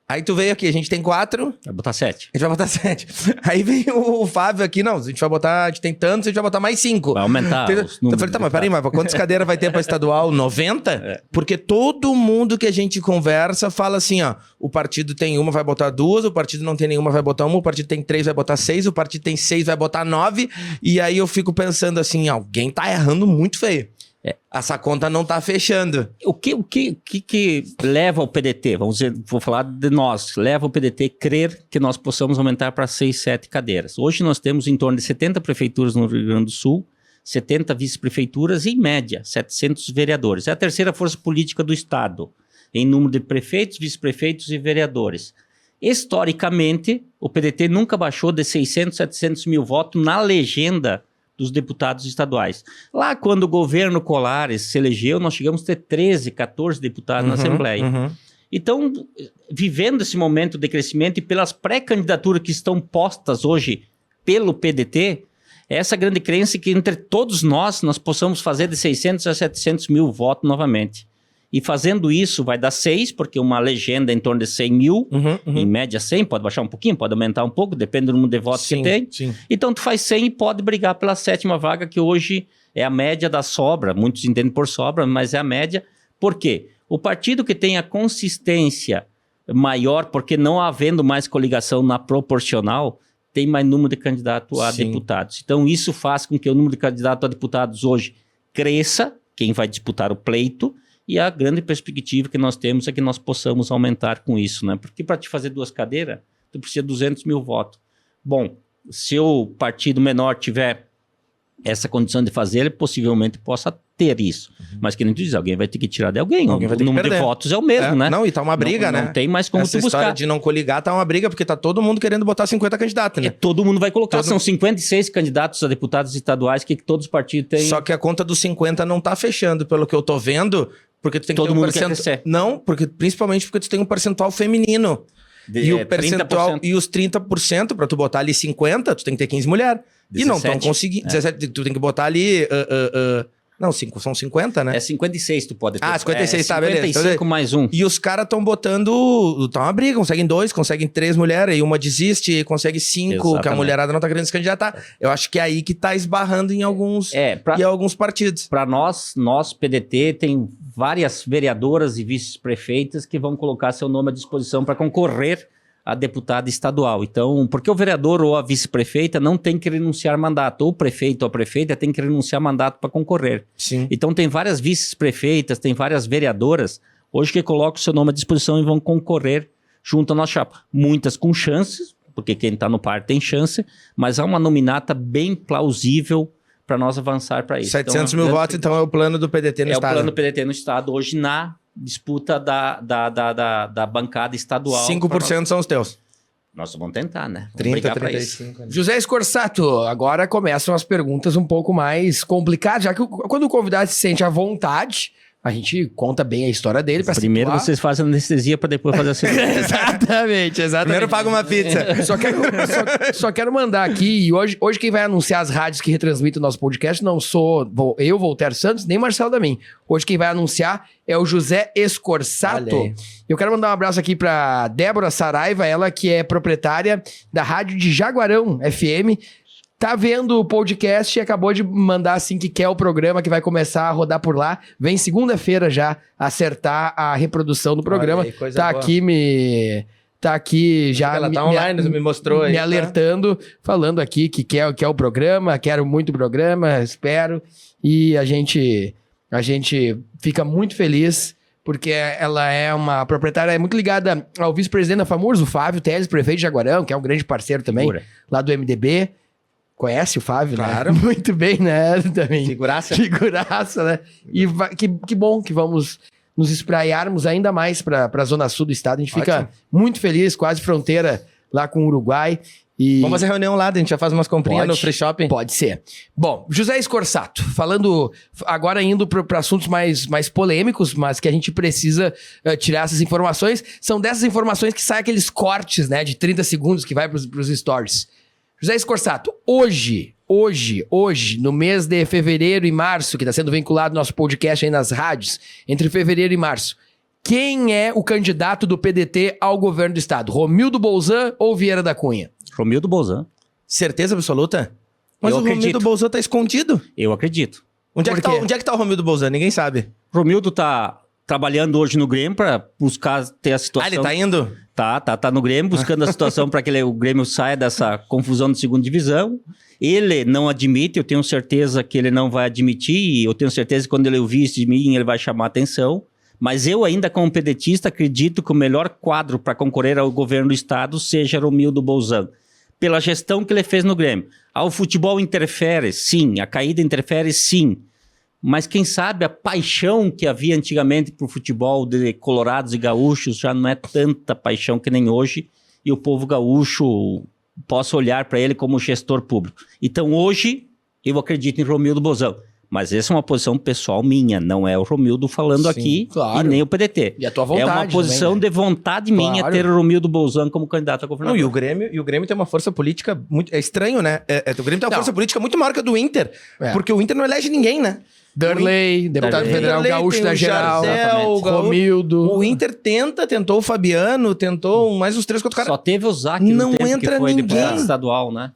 Aí tu veio aqui, a gente tem 4. Vai botar 7. A gente vai botar 7. Aí vem o Fábio aqui, não, a gente tem tantos, a gente vai botar mais 5. Vai aumentar os números. Eu falei, tá, mas peraí, mas quantas cadeiras vai ter pra estadual? 90? Porque todo mundo que a gente conversa fala assim, ó, o partido tem uma, vai botar 2, o partido não tem nenhuma, vai botar 1, o partido tem 3, vai botar 6, o partido tem 6, vai botar 9, e aí eu fico pensando assim, alguém tá errando muito feio. Essa conta não tá fechando. O que leva o PDT, vou falar de nós, leva o PDT a crer que nós possamos aumentar para 6, 7 cadeiras. Hoje nós temos em torno de 70 prefeituras no Rio Grande do Sul, 70 vice-prefeituras e, em média, 700 vereadores. É a terceira força política do Estado, em número de prefeitos, vice-prefeitos e vereadores. Historicamente, o PDT nunca baixou de 600, 700 mil votos na legenda dos deputados estaduais. Lá, quando o governo Colares se elegeu, nós chegamos a ter 13, 14 deputados na Assembleia. Então, vivendo esse momento de crescimento e pelas pré-candidaturas que estão postas hoje pelo PDT, essa grande crença que entre todos nós possamos fazer de 600 a 700 mil votos novamente. E fazendo isso vai dar 6, porque uma legenda em torno de 100 mil, em média 100, pode baixar um pouquinho, pode aumentar um pouco, depende do número de votos que tem. Sim. Então tu faz 100 e pode brigar pela 7ª vaga, que hoje é a média da sobra, muitos entendem por sobra, mas é a média. Por quê? O partido que tem a consistência maior, porque não havendo mais coligação na proporcional, tem mais número de candidatos a deputados. Então isso faz com que o número de candidatos a deputados hoje cresça, quem vai disputar o pleito, e a grande perspectiva que nós temos é que nós possamos aumentar com isso, né? Porque para te fazer 2 cadeiras, tu precisa de 200 mil votos. Bom, se o partido menor tiver essa condição de fazer, ele possivelmente possa ter isso. Mas que nem tu diz, alguém vai ter que tirar de alguém. Alguém vai ter o que número de perder. votos é o mesmo, né? Não, e tá uma briga, né? Não tem mais como Essa tu buscar. história de não coligar tá uma briga, porque tá todo mundo querendo botar 50 candidatos, né? Todo mundo vai colocar. São 56 candidatos a deputados estaduais que todos os partidos têm. Só que a conta dos 50 não tá fechando, pelo que eu tô vendo, porque tu tem que Todo ter um mundo quer percentual. crescer. Não, principalmente porque tu tem um percentual feminino. E o percentual 30%. e os 30%, pra tu botar ali 50, tu tem que ter 15 mulheres. E não estão 17. conseguindo. 17, tu tem que botar ali. Não, são 50, né? É 56 tu pode ter. 56, tá, beleza. 55 mais um. E os caras estão botando. Tá uma briga, conseguem 2, conseguem 3 mulheres, e uma desiste, e consegue 5, que a Exatamente. mulherada não tá querendo se candidatar. Eu acho que é aí que tá esbarrando em alguns, em alguns partidos. Para nós PDT, tem várias vereadoras e vice-prefeitas que vão colocar seu nome à disposição para concorrer a deputada estadual. Então, porque o vereador ou a vice-prefeita não tem que renunciar mandato, ou o prefeito ou a prefeita tem que renunciar mandato para concorrer. Sim. Então, tem várias vice-prefeitas, tem várias vereadoras, hoje que colocam o seu nome à disposição e vão concorrer junto à nossa chapa. Muitas com chances, porque quem está no par tem chance, mas há uma nominata bem plausível para nós avançar para isso. 700 mil votos, então é o plano do PDT no estado. É o plano do PDT no estado, hoje na disputa da bancada estadual. 5% são os teus. Nós vamos tentar, né? Vamos 30, brigar pra 35. Né? José Scorsato, agora começam as perguntas um pouco mais complicadas, já que quando o convidado se sente à vontade, a gente conta bem a história dele. Primeiro situar. vocês fazem anestesia para depois fazer a cirurgia. Exatamente. Primeiro paga uma pizza. Só quero mandar aqui, e hoje quem vai anunciar as rádios que retransmitem o nosso podcast não sou eu, Voltaire Santos, nem Marcelo Damin. Hoje quem vai anunciar é o José Scorsato. Eu quero mandar um abraço aqui pra Débora Saraiva, ela que é proprietária da rádio de Jaguarão FM. Tá vendo o podcast e acabou de mandar assim que quer o programa, que vai começar a rodar por lá. Vem segunda-feira já acertar a reprodução do programa. Olha aí, coisa tá boa. aqui já Ela tá online, tu me mostrou aí. me tá? alertando, falando aqui que quer o programa, quero muito o programa, espero. E a gente fica muito feliz, porque ela é uma proprietária muito ligada ao vice-presidente da FAMURS, o Fábio Teles, prefeito de Jaguarão, que é um grande parceiro também, Figura. lá do MDB. Conhece o Fábio, Claro. né? Muito bem, né? Também. Figuraça. Figuraça, né? E que bom que vamos nos espraiarmos ainda mais para a Zona Sul do estado. A gente fica Ótimo. muito feliz, quase fronteira lá com o Uruguai. E Vamos fazer reunião lá, a gente já faz umas comprinhas Pode. no Free Shopping. Pode ser. Bom, José Scorsato, falando agora indo para assuntos mais polêmicos, mas que a gente precisa tirar essas informações. São dessas informações que saem aqueles cortes, né, de 30 segundos que vai para os stories. José Scorsato, hoje, no mês de fevereiro e março, que está sendo vinculado ao nosso podcast aí nas rádios, entre fevereiro e março, quem é o candidato do PDT ao governo do estado? Romildo Bolzan ou Vieira da Cunha? Romildo Bolzan. Certeza absoluta? Mas Eu o Romildo acredito. Bolzan tá escondido. Eu acredito. Onde é, Por que tá, quê? onde é que tá o Romildo Bolzan? Ninguém sabe. Romildo tá trabalhando hoje no Grêmio para buscar ter a situação. Ah, ele tá indo? Tá no Grêmio, buscando a situação para que o Grêmio saia dessa confusão de segunda divisão. Ele não admite, eu tenho certeza que ele não vai admitir, e eu tenho certeza que quando ele ouvir isso de mim, ele vai chamar atenção. Mas eu ainda, como pedetista, acredito que o melhor quadro para concorrer ao governo do estado seja Romildo Bolzan, pela gestão que ele fez no Grêmio. O futebol interfere, sim. A caída interfere, sim. Mas quem sabe a paixão que havia antigamente para o futebol de colorados e gaúchos já não é tanta paixão que nem hoje, e o povo gaúcho possa olhar para ele como gestor público. Então hoje eu acredito em Romildo Bolzan, mas essa é uma posição pessoal minha, não é o Romildo falando Sim, aqui claro. e nem o PDT. E a tua vontade É uma posição também, né? de vontade minha Claro. ter o Romildo Bolzan como candidato a Não, governador. e o Grêmio tem uma força política muito... É estranho, né? O Grêmio tem uma Não. força política muito maior que a do Inter. É. Porque o Inter não elege ninguém, né? Darley, deputado Darley. federal Darley, gaúcho tem da o geral, Jardel, o Gaúcho. Romildo. O Inter tentou o Fabiano, tentou mais uns 3, 4 caras. Só teve o Zac Não no tempo entra que foi ninguém. deputado estadual, né?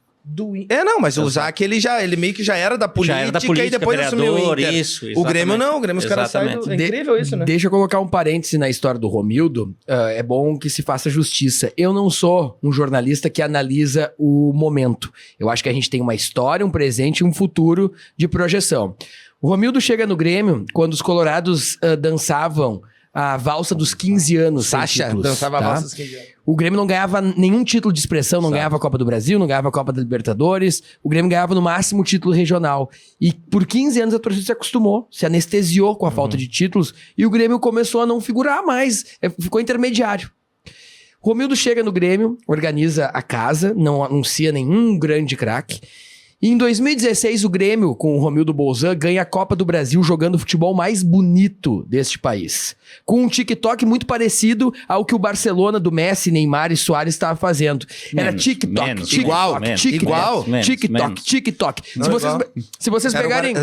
Mas o Zac, ele meio que já era da política, Já era da política, e depois assumiu o vereador, Inter. isso, O Grêmio exatamente. não, o Grêmio os caras saem... Exatamente. É incrível isso, né? Deixa eu colocar um parêntese na história do Romildo. É bom que se faça justiça. Eu não sou um jornalista que analisa o momento. Eu acho que a gente tem uma história, um presente e um futuro de projeção. O Romildo chega no Grêmio quando os colorados dançavam a valsa dos 15 anos. sem Sacha títulos, dançava a tá? valsa dos 15 anos. O Grêmio não ganhava nenhum título de expressão, não ganhava a Copa do Brasil, não ganhava a Copa da Libertadores. O Grêmio ganhava no máximo o título regional. E por 15 anos a torcida se acostumou, se anestesiou com a falta de títulos e o Grêmio começou a não figurar mais, ficou intermediário. Romildo chega no Grêmio, organiza a casa, não anuncia nenhum grande craque. E em 2016, o Grêmio, com o Romildo Bolzan, ganha a Copa do Brasil jogando o futebol mais bonito deste país. Com um TikTok muito parecido ao que o Barcelona do Messi, Neymar e Soares estava fazendo. Era TikTok, menos, TikTok, igual, TikTok, igual, TikTok, TikTok. Não, Se vocês pegarem...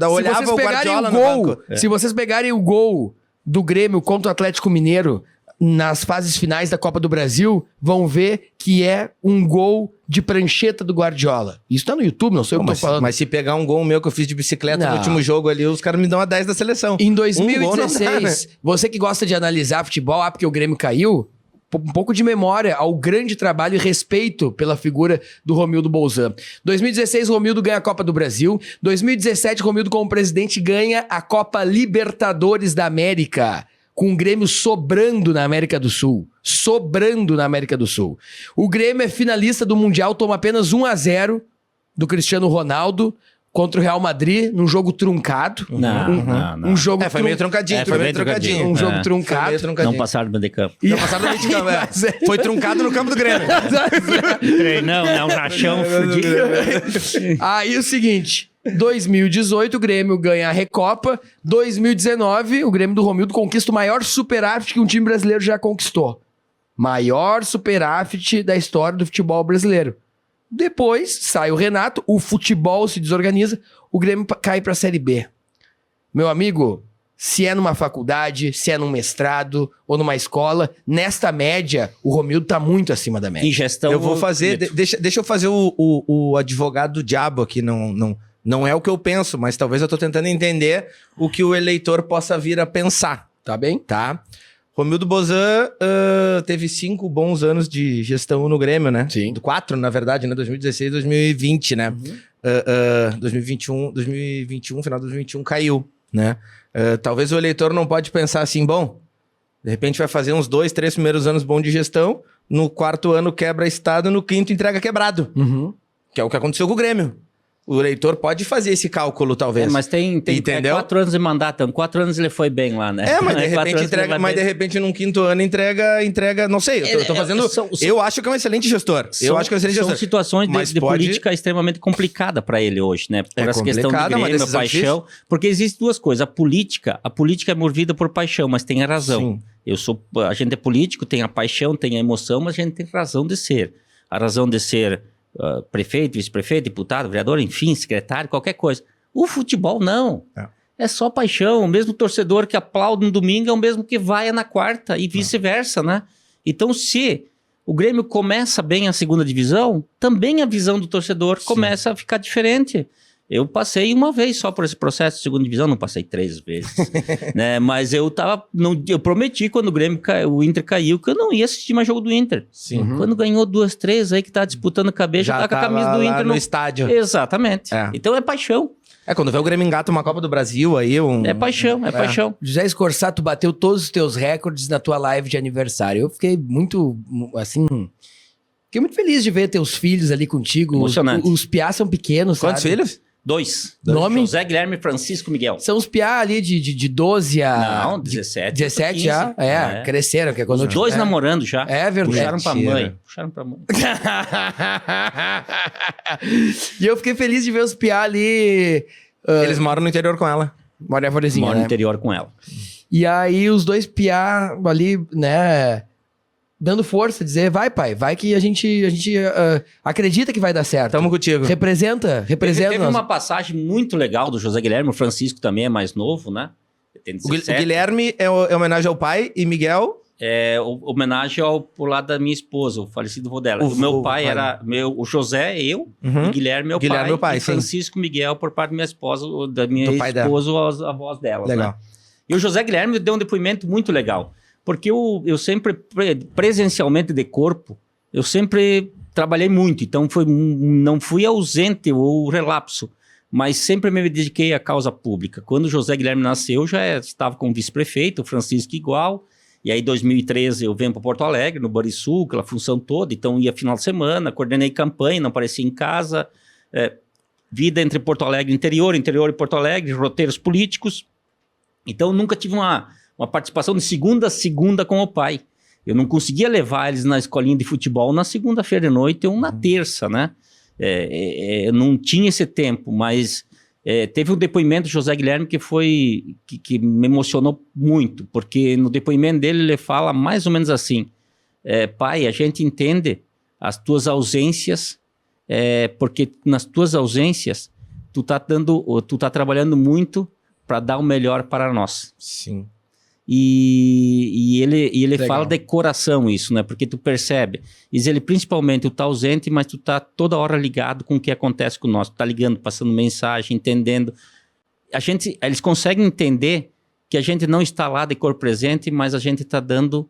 Olhava o Guardiola no banco. Se vocês pegarem o gol do Grêmio contra o Atlético Mineiro nas fases finais da Copa do Brasil, vão ver que é um gol de prancheta do Guardiola. Isso tá no YouTube, não sei o que eu tô falando. Mas se pegar um gol meu que eu fiz de bicicleta Não. no último jogo ali, os caras me dão a 10 da seleção. Em Um gol 2016, não dá, né? você que gosta de analisar futebol, porque o Grêmio caiu, um pouco de memória ao grande trabalho e respeito pela figura do Romildo Bolzan. 2016, o Romildo ganha a Copa do Brasil. 2017, o Romildo como presidente ganha a Copa Libertadores da América, com o Grêmio sobrando na América do Sul. Sobrando na América do Sul. O Grêmio é finalista do Mundial, toma apenas 1-0 do Cristiano Ronaldo contra o Real Madrid, num jogo truncado. Não. Um jogo Foi meio truncadinho, foi meio truncadinho. Um jogo É. truncado. Não passaram do meio de campo. E- Não passaram no meio de campo, é. Mas é- Foi truncado no campo do Grêmio. Não, é um rachão fudido. Aí o seguinte, 2018 o Grêmio ganha a Recopa, 2019 o Grêmio do Romildo conquista o maior superávit que um time brasileiro já conquistou. Maior superávit da história do futebol brasileiro. Depois sai o Renato, o futebol se desorganiza, o Grêmio cai pra Série B. Meu amigo, se é numa faculdade, se é num mestrado ou numa escola, nesta média, o Romildo tá muito acima da média. Em gestão... Eu vou fazer, deixa eu fazer o advogado do diabo aqui, não é o que eu penso, mas talvez eu tô tentando entender o que o eleitor possa vir a pensar, Tá bem? tá? Romildo Bolzan teve 5 bons anos de gestão no Grêmio, né? Sim. 4, na verdade, né? 2016, 2020, né? 2021, final de 2021 caiu, né? Talvez o eleitor não pode pensar assim, bom, de repente vai fazer uns 2, 3 primeiros anos bons de gestão, no 4º ano quebra estado, no 5º entrega quebrado, que é o que aconteceu com o Grêmio. O eleitor pode fazer esse cálculo, talvez. Mas tem Entendeu? 4 anos de mandato. 4 anos ele foi bem lá, né? Mas de 4 repente anos entrega, ele vai mas de bem. repente num 5º ano entrega, não sei, eu tô fazendo, eu acho que é um excelente gestor. Eu acho que é um excelente São gestor. situações Mas de pode- política extremamente complicada para ele hoje, né? Por É essa questão de complicada, uma Grêmio, decisão paixão. Porque existem duas coisas. A política é movida por paixão, mas tem a razão. Sim. A gente é político, tem a paixão, tem a emoção, mas a gente tem razão de ser. A razão de ser prefeito, vice-prefeito, deputado, vereador, enfim, secretário, qualquer coisa. O futebol não. É só paixão. O mesmo torcedor que aplaude no domingo é o mesmo que vai na quarta e vice-versa, né? Então, se o Grêmio começa bem a segunda divisão, também a visão do torcedor começa a ficar diferente. Eu passei uma vez só por esse processo de segunda divisão, não passei 3 vezes, né? Mas eu prometi quando o Inter caiu que eu não ia assistir mais jogo do Inter. Sim. Quando ganhou 2, 3 aí que tá disputando cabeça, já tá com a camisa do Inter no estádio. Exatamente. É. Então é paixão. Quando vê o Grêmio engata uma Copa do Brasil aí, É paixão, é paixão. José Escorsato bateu todos os teus recordes na tua live de aniversário. Eu fiquei muito, assim... Fiquei muito feliz de ver teus filhos ali contigo. Emocionante. Os piá são pequenos, Quantos sabe? filhos? 2. Nome? José Guilherme Francisco Miguel. São os piá ali de 12 a... Não, 17. 17 já? 15. Cresceram. Que é quando Os dois namorando já. É verdade. Puxaram pra Mentira. mãe. Puxaram pra mãe. E eu fiquei feliz de ver os piá ali... Eles moram no interior com ela. Mora em Arvorezinha, Moro no né? interior com ela. E aí os dois piá ali, né... Dando força, dizer, vai pai, vai que a gente acredita que vai dar certo. Tamo contigo. Representa Teve nós. uma passagem muito legal do José Guilherme. O Francisco também é mais novo, né? Tem O 17. Guilherme é homenagem ao pai e Miguel... É homenagem ao lado da minha esposa, o falecido vô dela. O meu pai era... O José, eu, e Guilherme, meu Guilherme, pai. meu pai, e sim. Francisco Miguel, por parte da minha esposa, da minha Do pai dela. esposa, a voz dela. Legal. Né? E o José Guilherme deu um depoimento muito legal. Porque eu sempre, presencialmente de corpo, eu sempre trabalhei muito. Então, não fui ausente ou relapso. mas sempre me dediquei à causa pública. Quando o José Guilherme nasceu, já estava como vice-prefeito, o Francisco igual, e aí em 2013 eu venho para Porto Alegre, no Banrisul, aquela função toda, então ia final de semana, coordenei campanha, não aparecia em casa, vida entre Porto Alegre e interior e Porto Alegre, roteiros políticos, então nunca tive uma participação de segunda a segunda com o pai. Eu não conseguia levar eles na escolinha de futebol na segunda-feira de noite ou na terça, né? Não tinha esse tempo, mas teve um depoimento do José Guilherme que me emocionou muito, porque no depoimento dele ele fala mais ou menos assim: pai, a gente entende as tuas ausências, porque nas tuas ausências tu tá trabalhando muito para dar o melhor para nós. Sim. E ele fala de coração isso, né? Porque tu percebe. Diz ele, principalmente, tu tá ausente, mas tu tá toda hora ligado com o que acontece com nós. Tu tá ligando, passando mensagem, entendendo. Eles conseguem entender que a gente não está lá de corpo presente, mas a gente tá dando,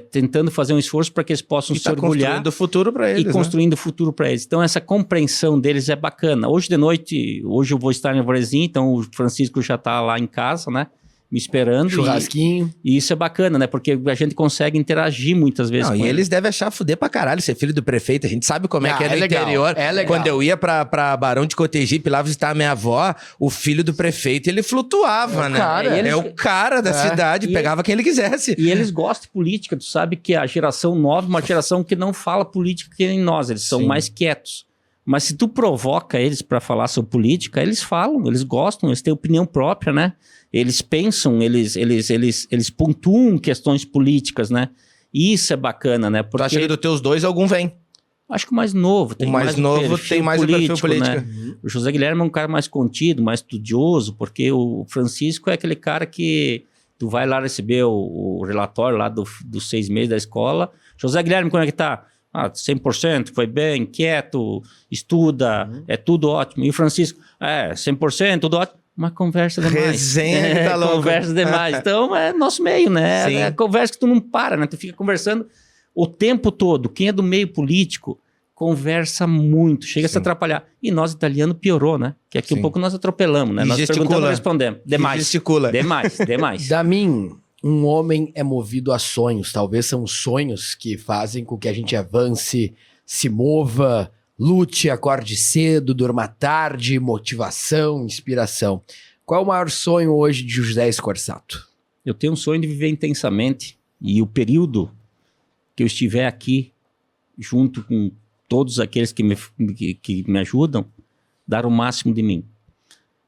tentando fazer um esforço para que eles possam se orgulhar. Construindo o futuro para eles. E construindo o futuro para eles. Então, essa compreensão deles é bacana. Hoje de noite, eu vou estar em Alvorezinho, então o Francisco já tá lá em casa, né? Me esperando. Churrasquinho. E isso é bacana, né? Porque a gente consegue interagir muitas vezes com eles devem achar fuder pra caralho ser filho do prefeito. A gente sabe como é que é no legal, interior. É legal. Quando eu ia pra Barão de Cotegipe lá visitar a minha avó, o filho do prefeito, ele flutuava, né? É o cara da cidade, pegava quem ele quisesse. E eles gostam de política. Tu sabe que a geração nova é uma geração que não fala política que nem nós. Eles são mais quietos. Mas se tu provoca eles para falar sobre política, eles falam, eles gostam, eles têm opinião própria, né? Eles pensam, eles pontuam questões políticas, né? E isso é bacana, né? Porque... Tu acha que dos teus dois algum vem? Acho que o mais novo. Tem o mais novo tem mais político, o perfil político. Né? O José Guilherme é um cara mais contido, mais estudioso, porque o Francisco é aquele cara que tu vai lá receber o relatório lá dos 6 meses da escola. José Guilherme, como é que tá? 100%, foi bem, quieto, estuda, é tudo ótimo. E o Francisco, 100%, tudo ótimo. Uma conversa demais. Resenha que tá louco. Conversa demais. Então, é nosso meio, né? Sim. É conversa que tu não para, né? Tu fica conversando o tempo todo. Quem é do meio político conversa muito, chega a se atrapalhar. E nós, italiano, piorou, né? Que aqui um pouco nós atropelamos, né? E nós perguntamos e respondemos. Demais. Gesticula. Demais. Damin, um homem é movido a sonhos. Talvez são os sonhos que fazem com que a gente avance, se mova, lute, acorde cedo, durma tarde, motivação, inspiração. Qual é o maior sonho hoje de José Scorsato? Eu tenho um sonho de viver intensamente. E o período que eu estiver aqui, junto com todos aqueles que me ajudam, dar o máximo de mim.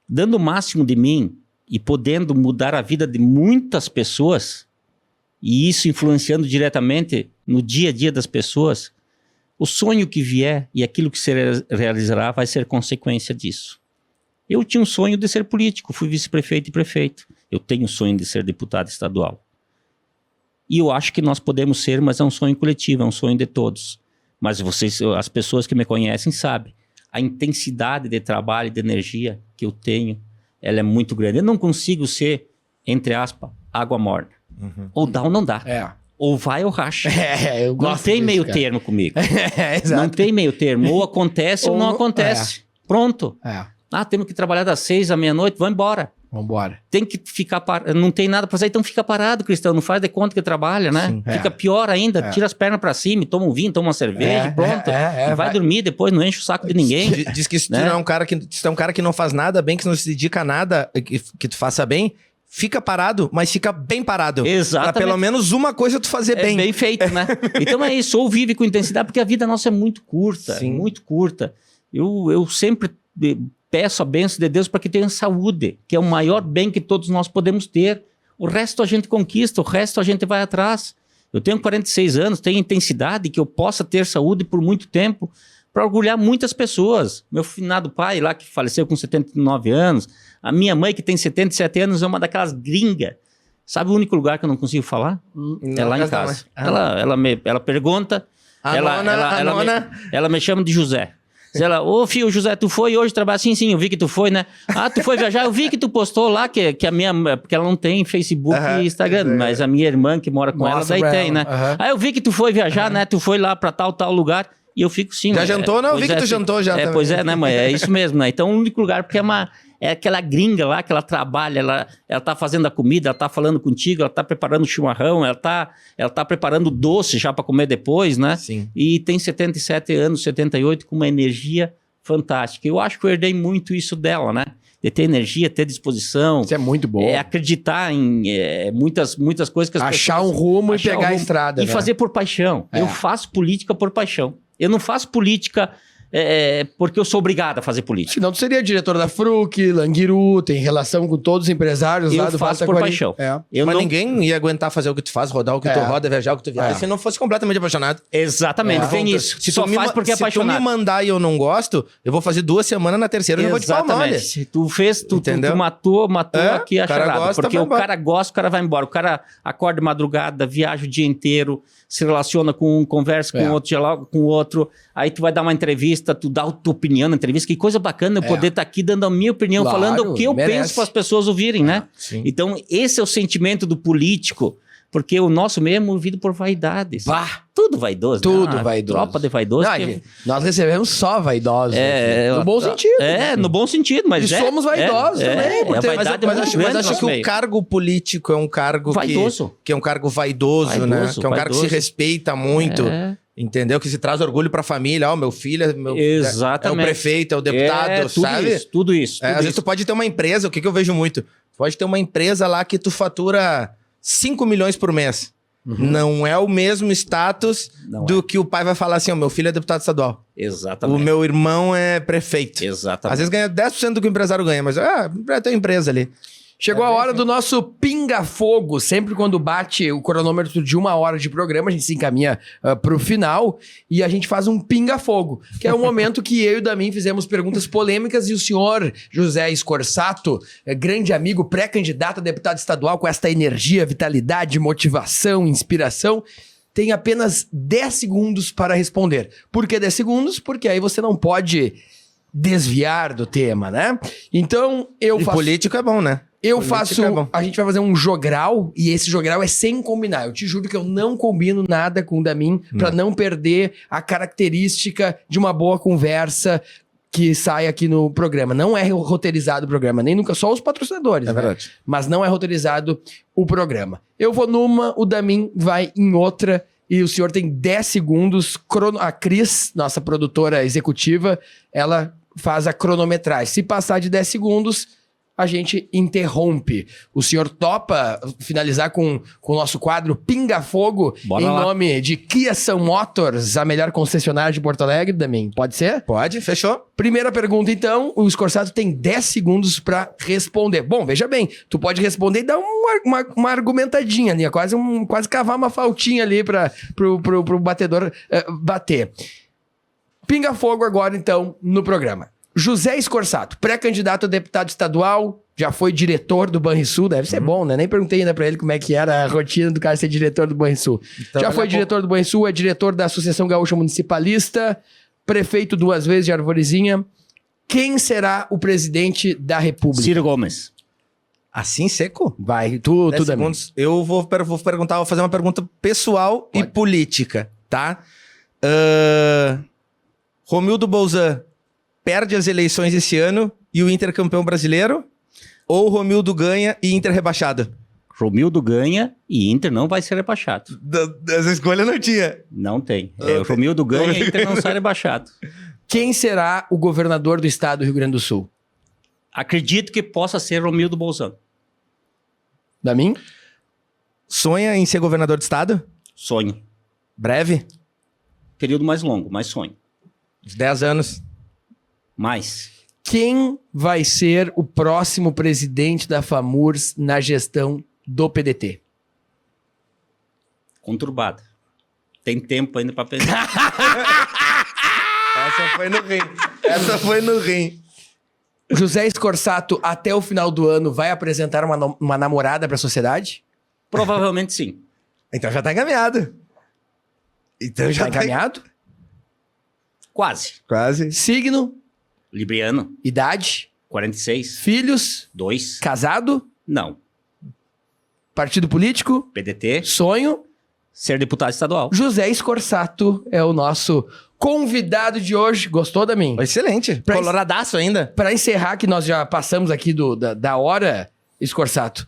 Dando o máximo de mim e podendo mudar a vida de muitas pessoas, e isso influenciando diretamente no dia a dia das pessoas, o sonho que vier e aquilo que se realizará vai ser consequência disso. Eu tinha um sonho de ser político, fui vice-prefeito e prefeito. Eu tenho um sonho de ser deputado estadual. E eu acho que nós podemos ser, mas é um sonho coletivo, é um sonho de todos. Mas as pessoas que me conhecem sabem, a intensidade de trabalho e de energia que eu tenho, ela é muito grande. Eu não consigo ser, entre aspas, água morna. Ou dá ou não dá. Ou vai ou racha. Eu gosto não tem disso, meio cara. termo comigo. Exato. Não tem meio termo. Ou acontece ou não acontece. Pronto. Temos que trabalhar das 6 à meia-noite, vamos embora. Vambora. Tem que ficar parado. Não tem nada pra fazer, então fica parado, Cristão. Não faz de conta que trabalha, né? Sim. Fica pior ainda. Tira as pernas pra cima e toma um vinho, toma uma cerveja, pronto. E vai dormir depois, não enche o saco de ninguém. Diz que se tu é um cara que não faz nada bem, que não se dedica a nada, que tu faça bem, fica parado, mas fica bem parado. Exatamente. Pra pelo menos uma coisa tu fazer bem. Bem feito, né? Então é isso, ou vive com intensidade, porque a vida nossa é muito curta. Sim. Muito curta. Eu sempre peço a bênção de Deus para que tenha saúde, que é o maior bem que todos nós podemos ter. O resto a gente conquista, o resto a gente vai atrás. Eu tenho 46 anos, tenho intensidade, que eu possa ter saúde por muito tempo, para orgulhar muitas pessoas. Meu finado pai lá, que faleceu com 79 anos, a minha mãe, que tem 77 anos, é uma daquelas gringas. Sabe o único lugar que eu não consigo falar? É lá em casa. Ela pergunta, ela me chama de José. Diz ela, ô filho, José, tu foi hoje trabalhar? Sim, eu vi que tu foi, né? Tu foi viajar? Eu vi que tu postou lá, que a minha... Porque ela não tem Facebook e Instagram, mas a minha irmã que mora com ela, daí tem, né? Eu vi que tu foi viajar, né? Tu foi lá pra tal lugar. E eu fico sim. Já jantou? Não, eu vi que tu jantou já também. Pois é, né, mãe? É isso mesmo, né? Então, o único lugar, porque é aquela gringa lá que ela trabalha, ela tá fazendo a comida, ela tá falando contigo, ela tá preparando o chimarrão, ela tá preparando doce já para comer depois, né? Sim. E tem 77 anos, 78, com uma energia fantástica. Eu acho que eu herdei muito isso dela, né? De ter energia, ter disposição. Isso é muito bom. Acreditar em muitas coisas que as Achar pessoas... um rumo e pegar a estrada. E né? fazer por paixão. É. Eu faço política por paixão. Eu não faço política porque eu sou obrigado a fazer política. Senão tu seria diretor da Fruc, Languiru, tem relação com todos os empresários lá Eu do faço Vale por Taquari. paixão. É. Mas ninguém ia aguentar fazer o que tu faz, rodar o que tu roda, viajar o que tu viaja, se não fosse completamente apaixonado. Exatamente, tem isso. Se Só tu faz porque é apaixonado. Se tu me mandar e eu não gosto, eu vou fazer 2 semanas, na terceira eu já vou te palmar, olha. Exatamente. Tu fez, tu Entendeu? matou aqui a o cara charada. gosta, Porque vai o embora. cara gosta, o cara vai embora. O cara acorda de madrugada, viaja o dia inteiro, se relaciona com um, conversa com outro, dialoga com o outro. Aí tu vai dar uma entrevista, tu dá a tua opinião na entrevista. Que coisa bacana eu poder estar aqui dando a minha opinião, Claro, falando o que eu merece. penso para as pessoas ouvirem, né? Sim. Então, esse é o sentimento do político, porque o nosso meio é movido por vaidades. Bah! Tudo vaidoso. Tudo né? vaidoso. Tropa de vaidoso. Não, que- nós recebemos só vaidosos. aqui. No bom sentido. No bom sentido, mas E somos vaidosos também, por ter- a vaidade Mas é muito acho, grande mas no acho que nosso o meio. cargo político é um cargo Vaidoso. que é um cargo vaidoso, né? Vaidoso, Que é um cargo que se vaidoso. respeita muito. Entendeu? Que se traz orgulho pra família. Ó, meu filho Exatamente. é o prefeito, é o deputado, tudo sabe? Isso, tudo isso. Às vezes tu pode ter uma empresa, o que eu vejo muito? Tu pode ter uma empresa lá que tu fatura 5 milhões por mês. Não é o mesmo status Não do que o pai vai falar assim, ó, meu filho é deputado estadual. Exatamente. O meu irmão é prefeito. Exatamente. Às vezes ganha 10% do que o empresário ganha, mas tem empresa ali. Chegou a hora do nosso pinga-fogo. Sempre quando bate o cronômetro de 1 hora de programa, a gente se encaminha pro final e a gente faz um pinga-fogo, que é o momento que eu e o Damin fizemos perguntas polêmicas e o senhor José Scorsato, grande amigo, pré-candidato a deputado estadual com esta energia, vitalidade, motivação, inspiração, tem apenas 10 segundos para responder. Por que 10 segundos? Porque aí você não pode desviar do tema, né? Então, eu E faço... político é bom, né? Eu Política faço. é bom. A gente vai fazer um jogral e esse jogral é sem combinar. Eu te juro que eu não combino nada com o Damin pra não perder a característica de uma boa conversa que sai aqui no programa. Não é roteirizado o programa, nem nunca, só os patrocinadores. É né? verdade. Mas não é roteirizado o programa. Eu vou numa, o Damin vai em outra. E o senhor tem 10 segundos. A Cris, nossa produtora executiva, ela faz a cronometragem. Se passar de 10 segundos, a gente interrompe. O senhor topa finalizar com o nosso quadro Pinga Fogo Bora em lá. nome de Kia São Motors, a melhor concessionária de Porto Alegre, Damin? Pode ser? Pode, fechou. Primeira pergunta, então. O Scorsato tem 10 segundos pra responder. Bom, veja bem, tu pode responder e dar uma argumentadinha ali, quase cavar uma faltinha ali pro batedor bater. Pinga fogo agora, então, no programa. José Scorsato, pré-candidato a deputado estadual, já foi diretor do Banrisul, deve ser bom, né? Nem perguntei ainda pra ele como é que era a rotina do cara ser diretor do Banrisul. Então, Já foi diretor do Banrisul, é diretor da Associação Gaúcha Municipalista, prefeito 2 vezes de Arvorezinha. Quem será o presidente da República? Ciro Gomes. Assim, seco? Vai, tu 10 Damin. segundos. Eu vou perguntar, vou fazer uma pergunta pessoal e política, tá? Romildo Bolzan perde as eleições esse ano e o Inter campeão brasileiro? Ou Romildo ganha e Inter rebaixado? Romildo ganha e Inter não vai ser rebaixado. Essa escolha não tinha. Não tem. O Romildo ganha e Inter não sai rebaixado. Quem será o governador do estado do Rio Grande do Sul? Acredito que possa ser Romildo Bolzan. Damin? Sonha em ser governador de estado? Sonho. Breve? Período mais longo, mas sonho. Uns 10 anos. Mais. Quem vai ser o próximo presidente da FAMURS na gestão do PDT? Conturbada. Tem tempo ainda para pensar. Essa foi no rim. Essa foi no rim. José Scorsato, até o final do ano, vai apresentar uma namorada para a sociedade? Provavelmente sim. Então já tá encaminhado. Então já Tá encaminhado? Quase. Quase. Signo, Libriano, idade, 46, filhos, 2. casado, Não. partido político, PDT, sonho. ser deputado estadual. José Scorsato é o nosso convidado de hoje. Gostou da mim? Excelente. Coloradaço ainda. Para encerrar, que nós já passamos aqui da hora, Scorsato,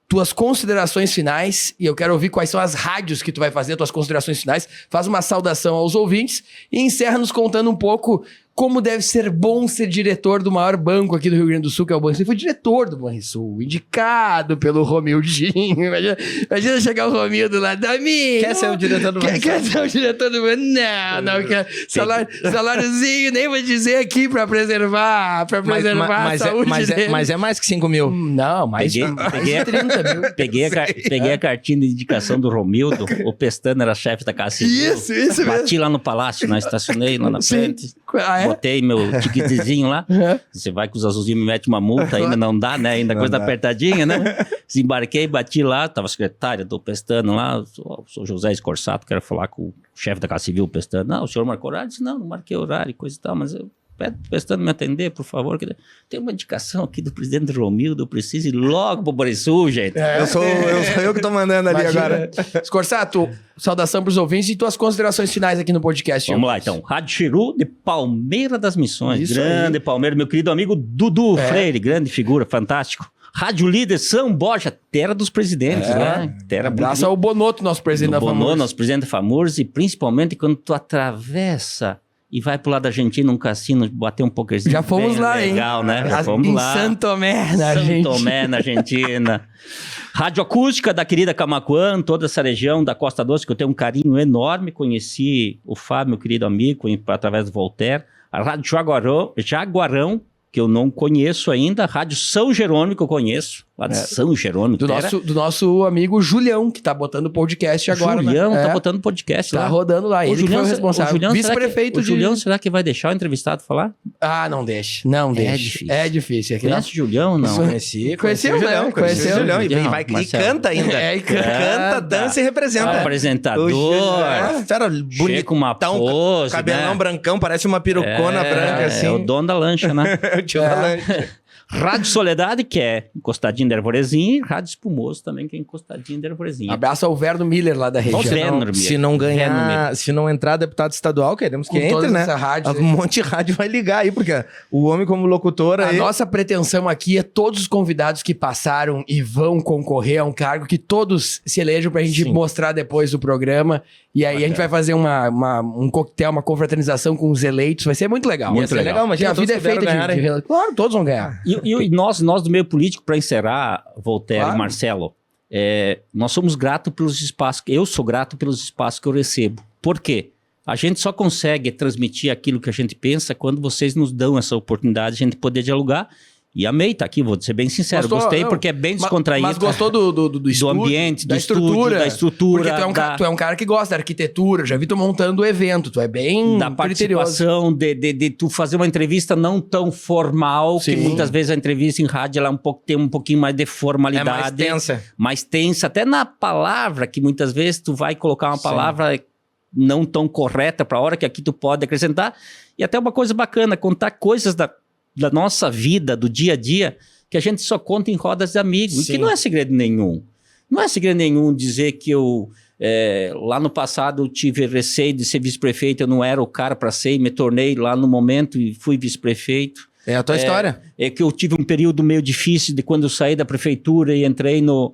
tuas considerações finais, e eu quero ouvir quais são as rádios que tu vai fazer, tuas considerações finais. Faz uma saudação aos ouvintes e encerra nos contando um pouco como deve ser bom ser diretor do maior banco aqui do Rio Grande do Sul, que é o Banrisul. Foi diretor do Banrisul, indicado pelo Romildinho. Imagina chegar o Romildo lá, Dami! Quer ser o diretor do Banrisul? Quer ser o diretor do Banrisul? Não quer. Saláriozinho, nem vou dizer aqui pra preservar a saúde dele. Mas é mais que 5 mil. Não, mais de 30 mil. Peguei a cartinha de indicação do Romildo, o Pestana era chefe da Casa Civil. Isso mesmo. Bati lá no palácio, estacionei lá na frente. Botei meu ticketzinho lá. Você vai com os azulzinhos, me mete uma multa, ainda não dá, né? Ainda coisa apertadinha, né? Desembarquei, bati lá, tava a secretária do Pestano lá, sou José Scorsato, quero falar com o chefe da Casa Civil, Pestano. Não, o senhor marcou horário? Eu disse, não marquei horário e coisa e tal, mas eu pede pro Pestano me atender, por favor. Tem uma indicação aqui do presidente Romildo, eu preciso ir logo pro Banrisul, gente. Sou eu que tô mandando ali agora. Scorsato, saudação pros ouvintes e tuas considerações finais aqui no podcast. Vamos lá, então. Rádio Chiru de Palmeira das Missões. Isso grande aí. Palmeira, meu querido amigo Dudu Freire, grande figura, fantástico. Rádio Líder São Borja, terra dos presidentes, né? Abraço ao Bonotto, nosso presidente da FAMURS. Bonotto, nosso presidente da FAMURS, e principalmente quando tu atravessa e vai pro lado da Argentina, um cassino, bater um pokerzinho. Já fomos lá, legal, hein? Legal, né? Já fomos lá. Em Santo Tomé, na Argentina. Santo Tomé, na Argentina. Rádio Acústica da querida Camaquã, toda essa região da Costa Doce, que eu tenho um carinho enorme. Conheci o Fábio, meu querido amigo, através do Voltaire. A Rádio Jaguarão, que eu não conheço ainda. A Rádio São Jerônimo, que eu conheço. Lá de São Jerônimo. Do nosso amigo Julião, que tá botando podcast agora. Julião né? tá botando podcast lá. Tá rodando lá. Ele Julião, foi o responsável. Vice-prefeito de... O Julião, será que vai deixar o entrevistado falar? Ah, não deixa. Não deixa. Difícil. É difícil. Conhece o Julião, não? Conheceu o Julião. Conheceu o Julião. E canta ainda. Canta, dança e representa. Apresentador. Fera bonito. Com uma pose, cabelão brancão, parece uma perucona branca assim. É o dono da lancha, né? É o tio da lancha. Rádio Soledade, que é encostadinho da Arvorezinha, e Rádio Espumoso também, que é encostadinho da Arvorezinha. Abraço ao Verno Miller lá da região. Se não ganhar, se não entrar deputado estadual, queremos que entre, né? Um monte de rádio vai ligar aí, porque o homem como locutor aí... A nossa pretensão aqui é todos os convidados que passaram e vão concorrer a um cargo, que todos se elejam pra gente mostrar depois do programa. E aí a gente vai fazer um coquetel, uma confraternização com os eleitos. Vai ser muito legal. Muito legal. Mas a vida é feita de... Claro, todos vão ganhar. E nós do meio político, para encerrar, Voltaire e Marcelo, nós somos gratos pelos espaços, eu sou grato pelos espaços que eu recebo. Por quê? A gente só consegue transmitir aquilo que a gente pensa quando vocês nos dão essa oportunidade de a gente poder dialogar. E amei estar aqui, vou ser bem sincero. Gostei porque é bem descontraído. Mas gostou do estúdio, ambiente, da estrutura. Da estrutura. Porque tu é um cara que gosta da arquitetura. Já vi tu montando o evento. Tu é bem da participação, de tu fazer uma entrevista não tão formal, que muitas vezes a entrevista em rádio ela tem um pouquinho mais de formalidade. É mais tensa. Mais tensa. Até na palavra, que muitas vezes tu vai colocar uma palavra não tão correta para a hora que aqui tu pode acrescentar. E até uma coisa bacana, contar coisas da nossa vida, do dia a dia, que a gente só conta em rodas de amigos. E que não é segredo nenhum. Não é segredo nenhum dizer que eu, lá no passado, eu tive receio de ser vice-prefeito, eu não era o cara para ser, e me tornei lá no momento e fui vice-prefeito. É a tua história. É que eu tive um período meio difícil de quando eu saí da prefeitura e entrei no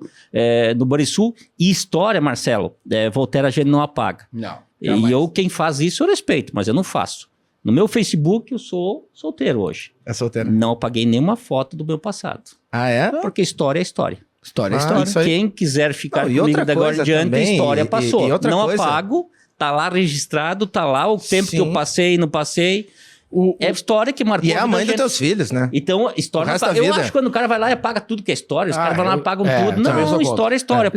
Banrisul. E história, Marcelo, Voltaire a gente não apaga. Não. E eu, quem faz isso, eu respeito, mas eu não faço. No meu Facebook, eu sou solteiro hoje. É solteiro. Não apaguei nenhuma foto do meu passado. Ah, é? Porque história é história. História é história. E quem quiser ficar comigo de agora em diante, a história passou. Não apago, tá lá registrado, tá lá o tempo que eu passei e não passei. É história que marcou. E é a mãe dos teus filhos, né? Então, história... Eu acho que quando o cara vai lá e apaga tudo que é história, os caras vão lá e apagam tudo. Não, história é história.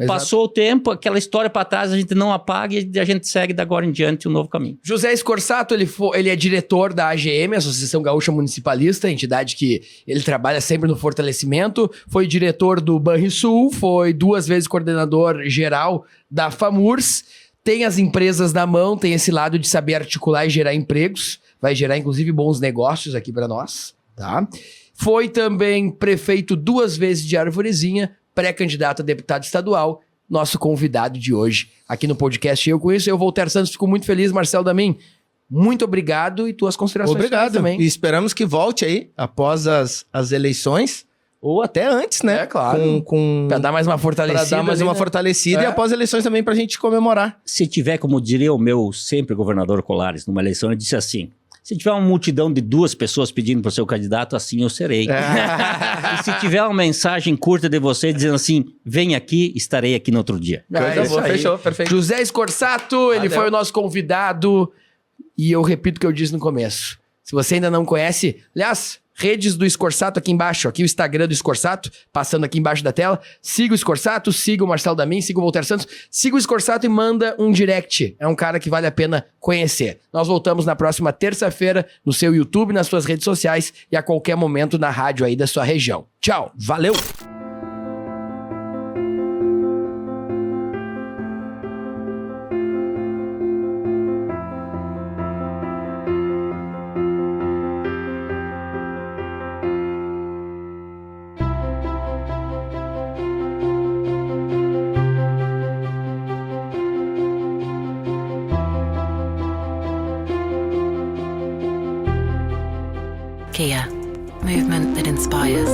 Passou o tempo, aquela história para trás a gente não apaga e a gente segue de agora em diante um novo caminho. José Scorsato, ele é diretor da AGM, Associação Gaúcha Municipalista, entidade que ele trabalha sempre no fortalecimento. Foi diretor do Banrisul, foi 2 vezes coordenador geral da FAMURS. Tem as empresas na mão, tem esse lado de saber articular e gerar empregos. Vai gerar, inclusive, bons negócios aqui para nós, tá? Foi também prefeito 2 vezes de Arvorezinha, pré-candidato a deputado estadual, nosso convidado de hoje aqui no podcast Eu Conheço. Eu, Voltaire Santos, fico muito feliz. Marcelo Damin, muito obrigado e tuas considerações. Obrigado também. E esperamos que volte aí após as eleições ou até antes, né? É, claro. Pra dar mais uma fortalecida. Pra dar mais uma fortalecida e após as eleições também pra gente comemorar. Se tiver, como diria o meu sempre governador Colares, numa eleição, ele disse assim: se tiver uma multidão de 2 pessoas pedindo para o seu candidato, assim eu serei. E se tiver uma mensagem curta de você dizendo assim, vem aqui, estarei aqui no outro dia. Boa, fechou, perfeito. José Scorsato, ele foi o nosso convidado. E eu repito o que eu disse no começo. Se você ainda não conhece, aliás, redes do Scorsato aqui embaixo, aqui o Instagram do Scorsato, passando aqui embaixo da tela. Siga o Scorsato, siga o Marcelo Damin, siga o Voltaire Santos, siga o Scorsato e manda um direct. É um cara que vale a pena conhecer. Nós voltamos na próxima terça-feira no seu YouTube, nas suas redes sociais e a qualquer momento na rádio aí da sua região. Tchau, valeu! Kia, movement that inspires.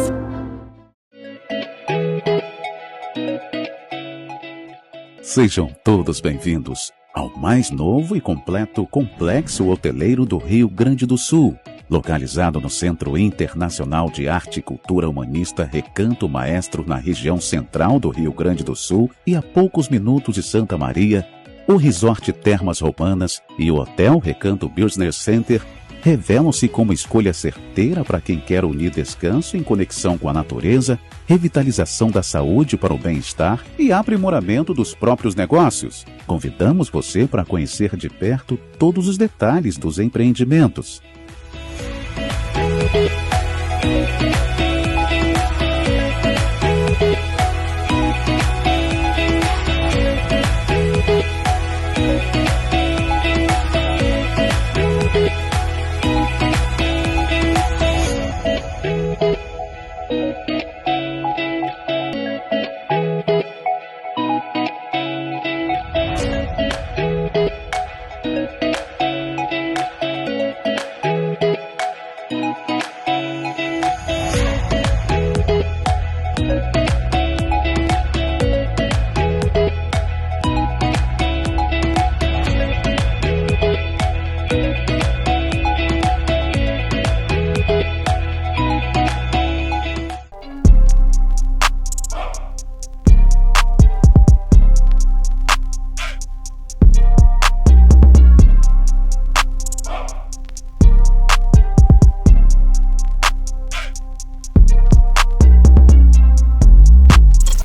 Sejam todos bem-vindos ao mais novo e completo complexo hoteleiro do Rio Grande do Sul, localizado no Centro Internacional de Arte e Cultura Humanista Recanto Maestro, na região central do Rio Grande do Sul e a poucos minutos de Santa Maria. O Resort Termas Romanas e o Hotel Recanto Business Center revelam-se como escolha certeira para quem quer unir descanso em conexão com a natureza, revitalização da saúde para o bem-estar e aprimoramento dos próprios negócios. Convidamos você para conhecer de perto todos os detalhes dos empreendimentos.